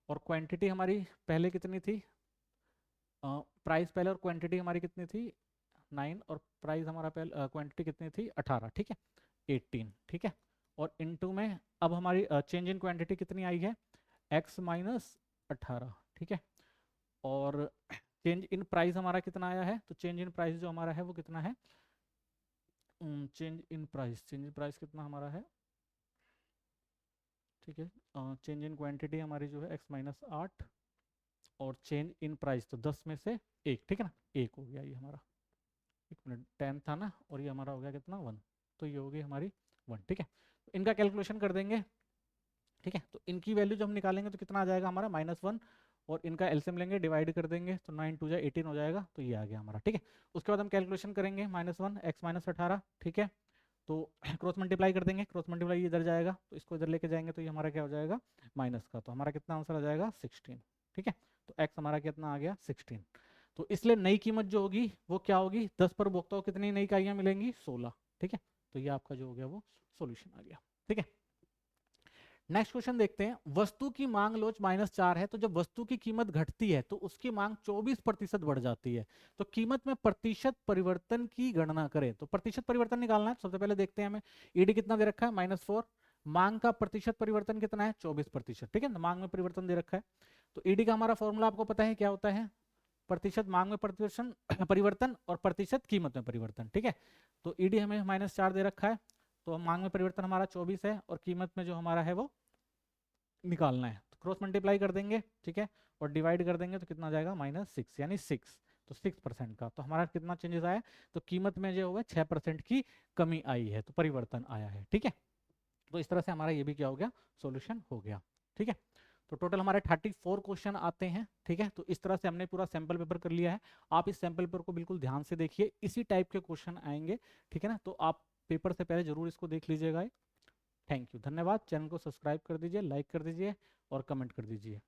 Speaker 1: और क्वांटिटी हमारी पहले कितनी थी, प्राइस पहले और क्वांटिटी हमारी कितनी थी, 9, और प्राइस हमारा पहले क्वांटिटी कितनी थी, 18। ठीक है, 18। ठीक है, और इनटू में अब हमारी चेंज इन क्वांटिटी कितनी आई है, x माइनस 18। ठीक है, और चेंज इन प्राइस हमारा कितना आया है, तो चेंज इन प्राइस जो हमारा है वो कितना है, चेंज इन प्राइस कितना हमारा है। ठीक है, चेंज इन क्वांटिटी हमारी जो है x-8, और चेंज इन प्राइस तो 10 में से 1। ठीक है ना, 1 हो गया ये हमारा, 1 मिनट, 10 था ना, और ये हमारा हो गया कितना, 1। तो ये हो गई हमारी 1। ठीक है, तो इनका कैलकुलेशन कर देंगे। ठीक है, तो इनकी वैल्यू जब हम निकालेंगे तो कितना आ जाएगा हमारा, -1, और इनका एलसीएम लेंगे, डिवाइड कर देंगे, तो 9 2 जा 18 हो जाएगा। तो ये आ गया हमारा। ठीक है, उसके बाद हम कैलकुलेशन करेंगे, -1 x-18। ठीक है, तो क्रॉस मल्टीप्लाई कर देंगे, क्रॉस मल्टीप्लाई इधर जाएगा तो इसको इधर लेके जाएंगे, तो ये हमारा क्या हो जाएगा, माइनस का, तो हमारा कितना आंसर आ जाएगा, 16। ठीक है, तो x हमारा कितना आ गया, 16। तो इसलिए नई कीमत जो होगी वो क्या होगी, 10 पर उपभोक्ता को कितनी नई इकाइयां मिलेंगी, 16। ठीक है, तो ये आपका जो हो गया वो सोल्यूशन आ गया। ठीक है, नेक्स्ट क्वेश्चन देखते हैं। वस्तु की मांग लोच -4 है, तो जब वस्तु की कीमत घटती है तो उसकी मांग 24% बढ़ जाती है। तो कीमत में प्रतिशत परिवर्तन की गणना करें। तो प्रतिशत परिवर्तन निकालना है, सबसे पहले देखते हैं हमें ईडी कितना दे रखा है, -4, मांग का प्रतिशत परिवर्तन कितना है, 24%। ठीक है, तो मांग में परिवर्तन दे रखा है। तो ईडी का हमारा फॉर्मूला आपको पता है क्या होता है, प्रतिशत मांग में परिवर्तन परिवर्तन और प्रतिशत कीमत में परिवर्तन। ठीक है, तो ईडी हमें -4 दे रखा है, तो मांग में परिवर्तन हमारा 24 है, और कीमत में जो हमारा है वो निकालना है। तो क्रॉस मल्टीप्लाई कर देंगे, ठीक है, और डिवाइड कर देंगे, तो कितना आ जाएगा, -6, यानी 6। तो 6% का, तो हमारा कितना चेंजेस आया, तो कीमत में जो है 6% की कमी आई है, तो परिवर्तन आया है। ठीक है, तो इस तरह से हमारा ये भी क्या हो गया, सॉल्यूशन हो गया। ठीक है, तो टोटल हमारे 34 क्वेश्चन आते हैं। ठीक है, तो इस तरह से हमने पूरा सैंपल पेपर कर लिया है। आप इस सैंपल पेपर को बिल्कुल ध्यान से देखिए, इसी टाइप के क्वेश्चन आएंगे। ठीक है ना, तो आप पेपर से पहले जरूर इसको देख लीजिएगा। थैंक यू, धन्यवाद। चैनल को सब्सक्राइब कर दीजिए, लाइक कर दीजिए और कमेंट कर दीजिए।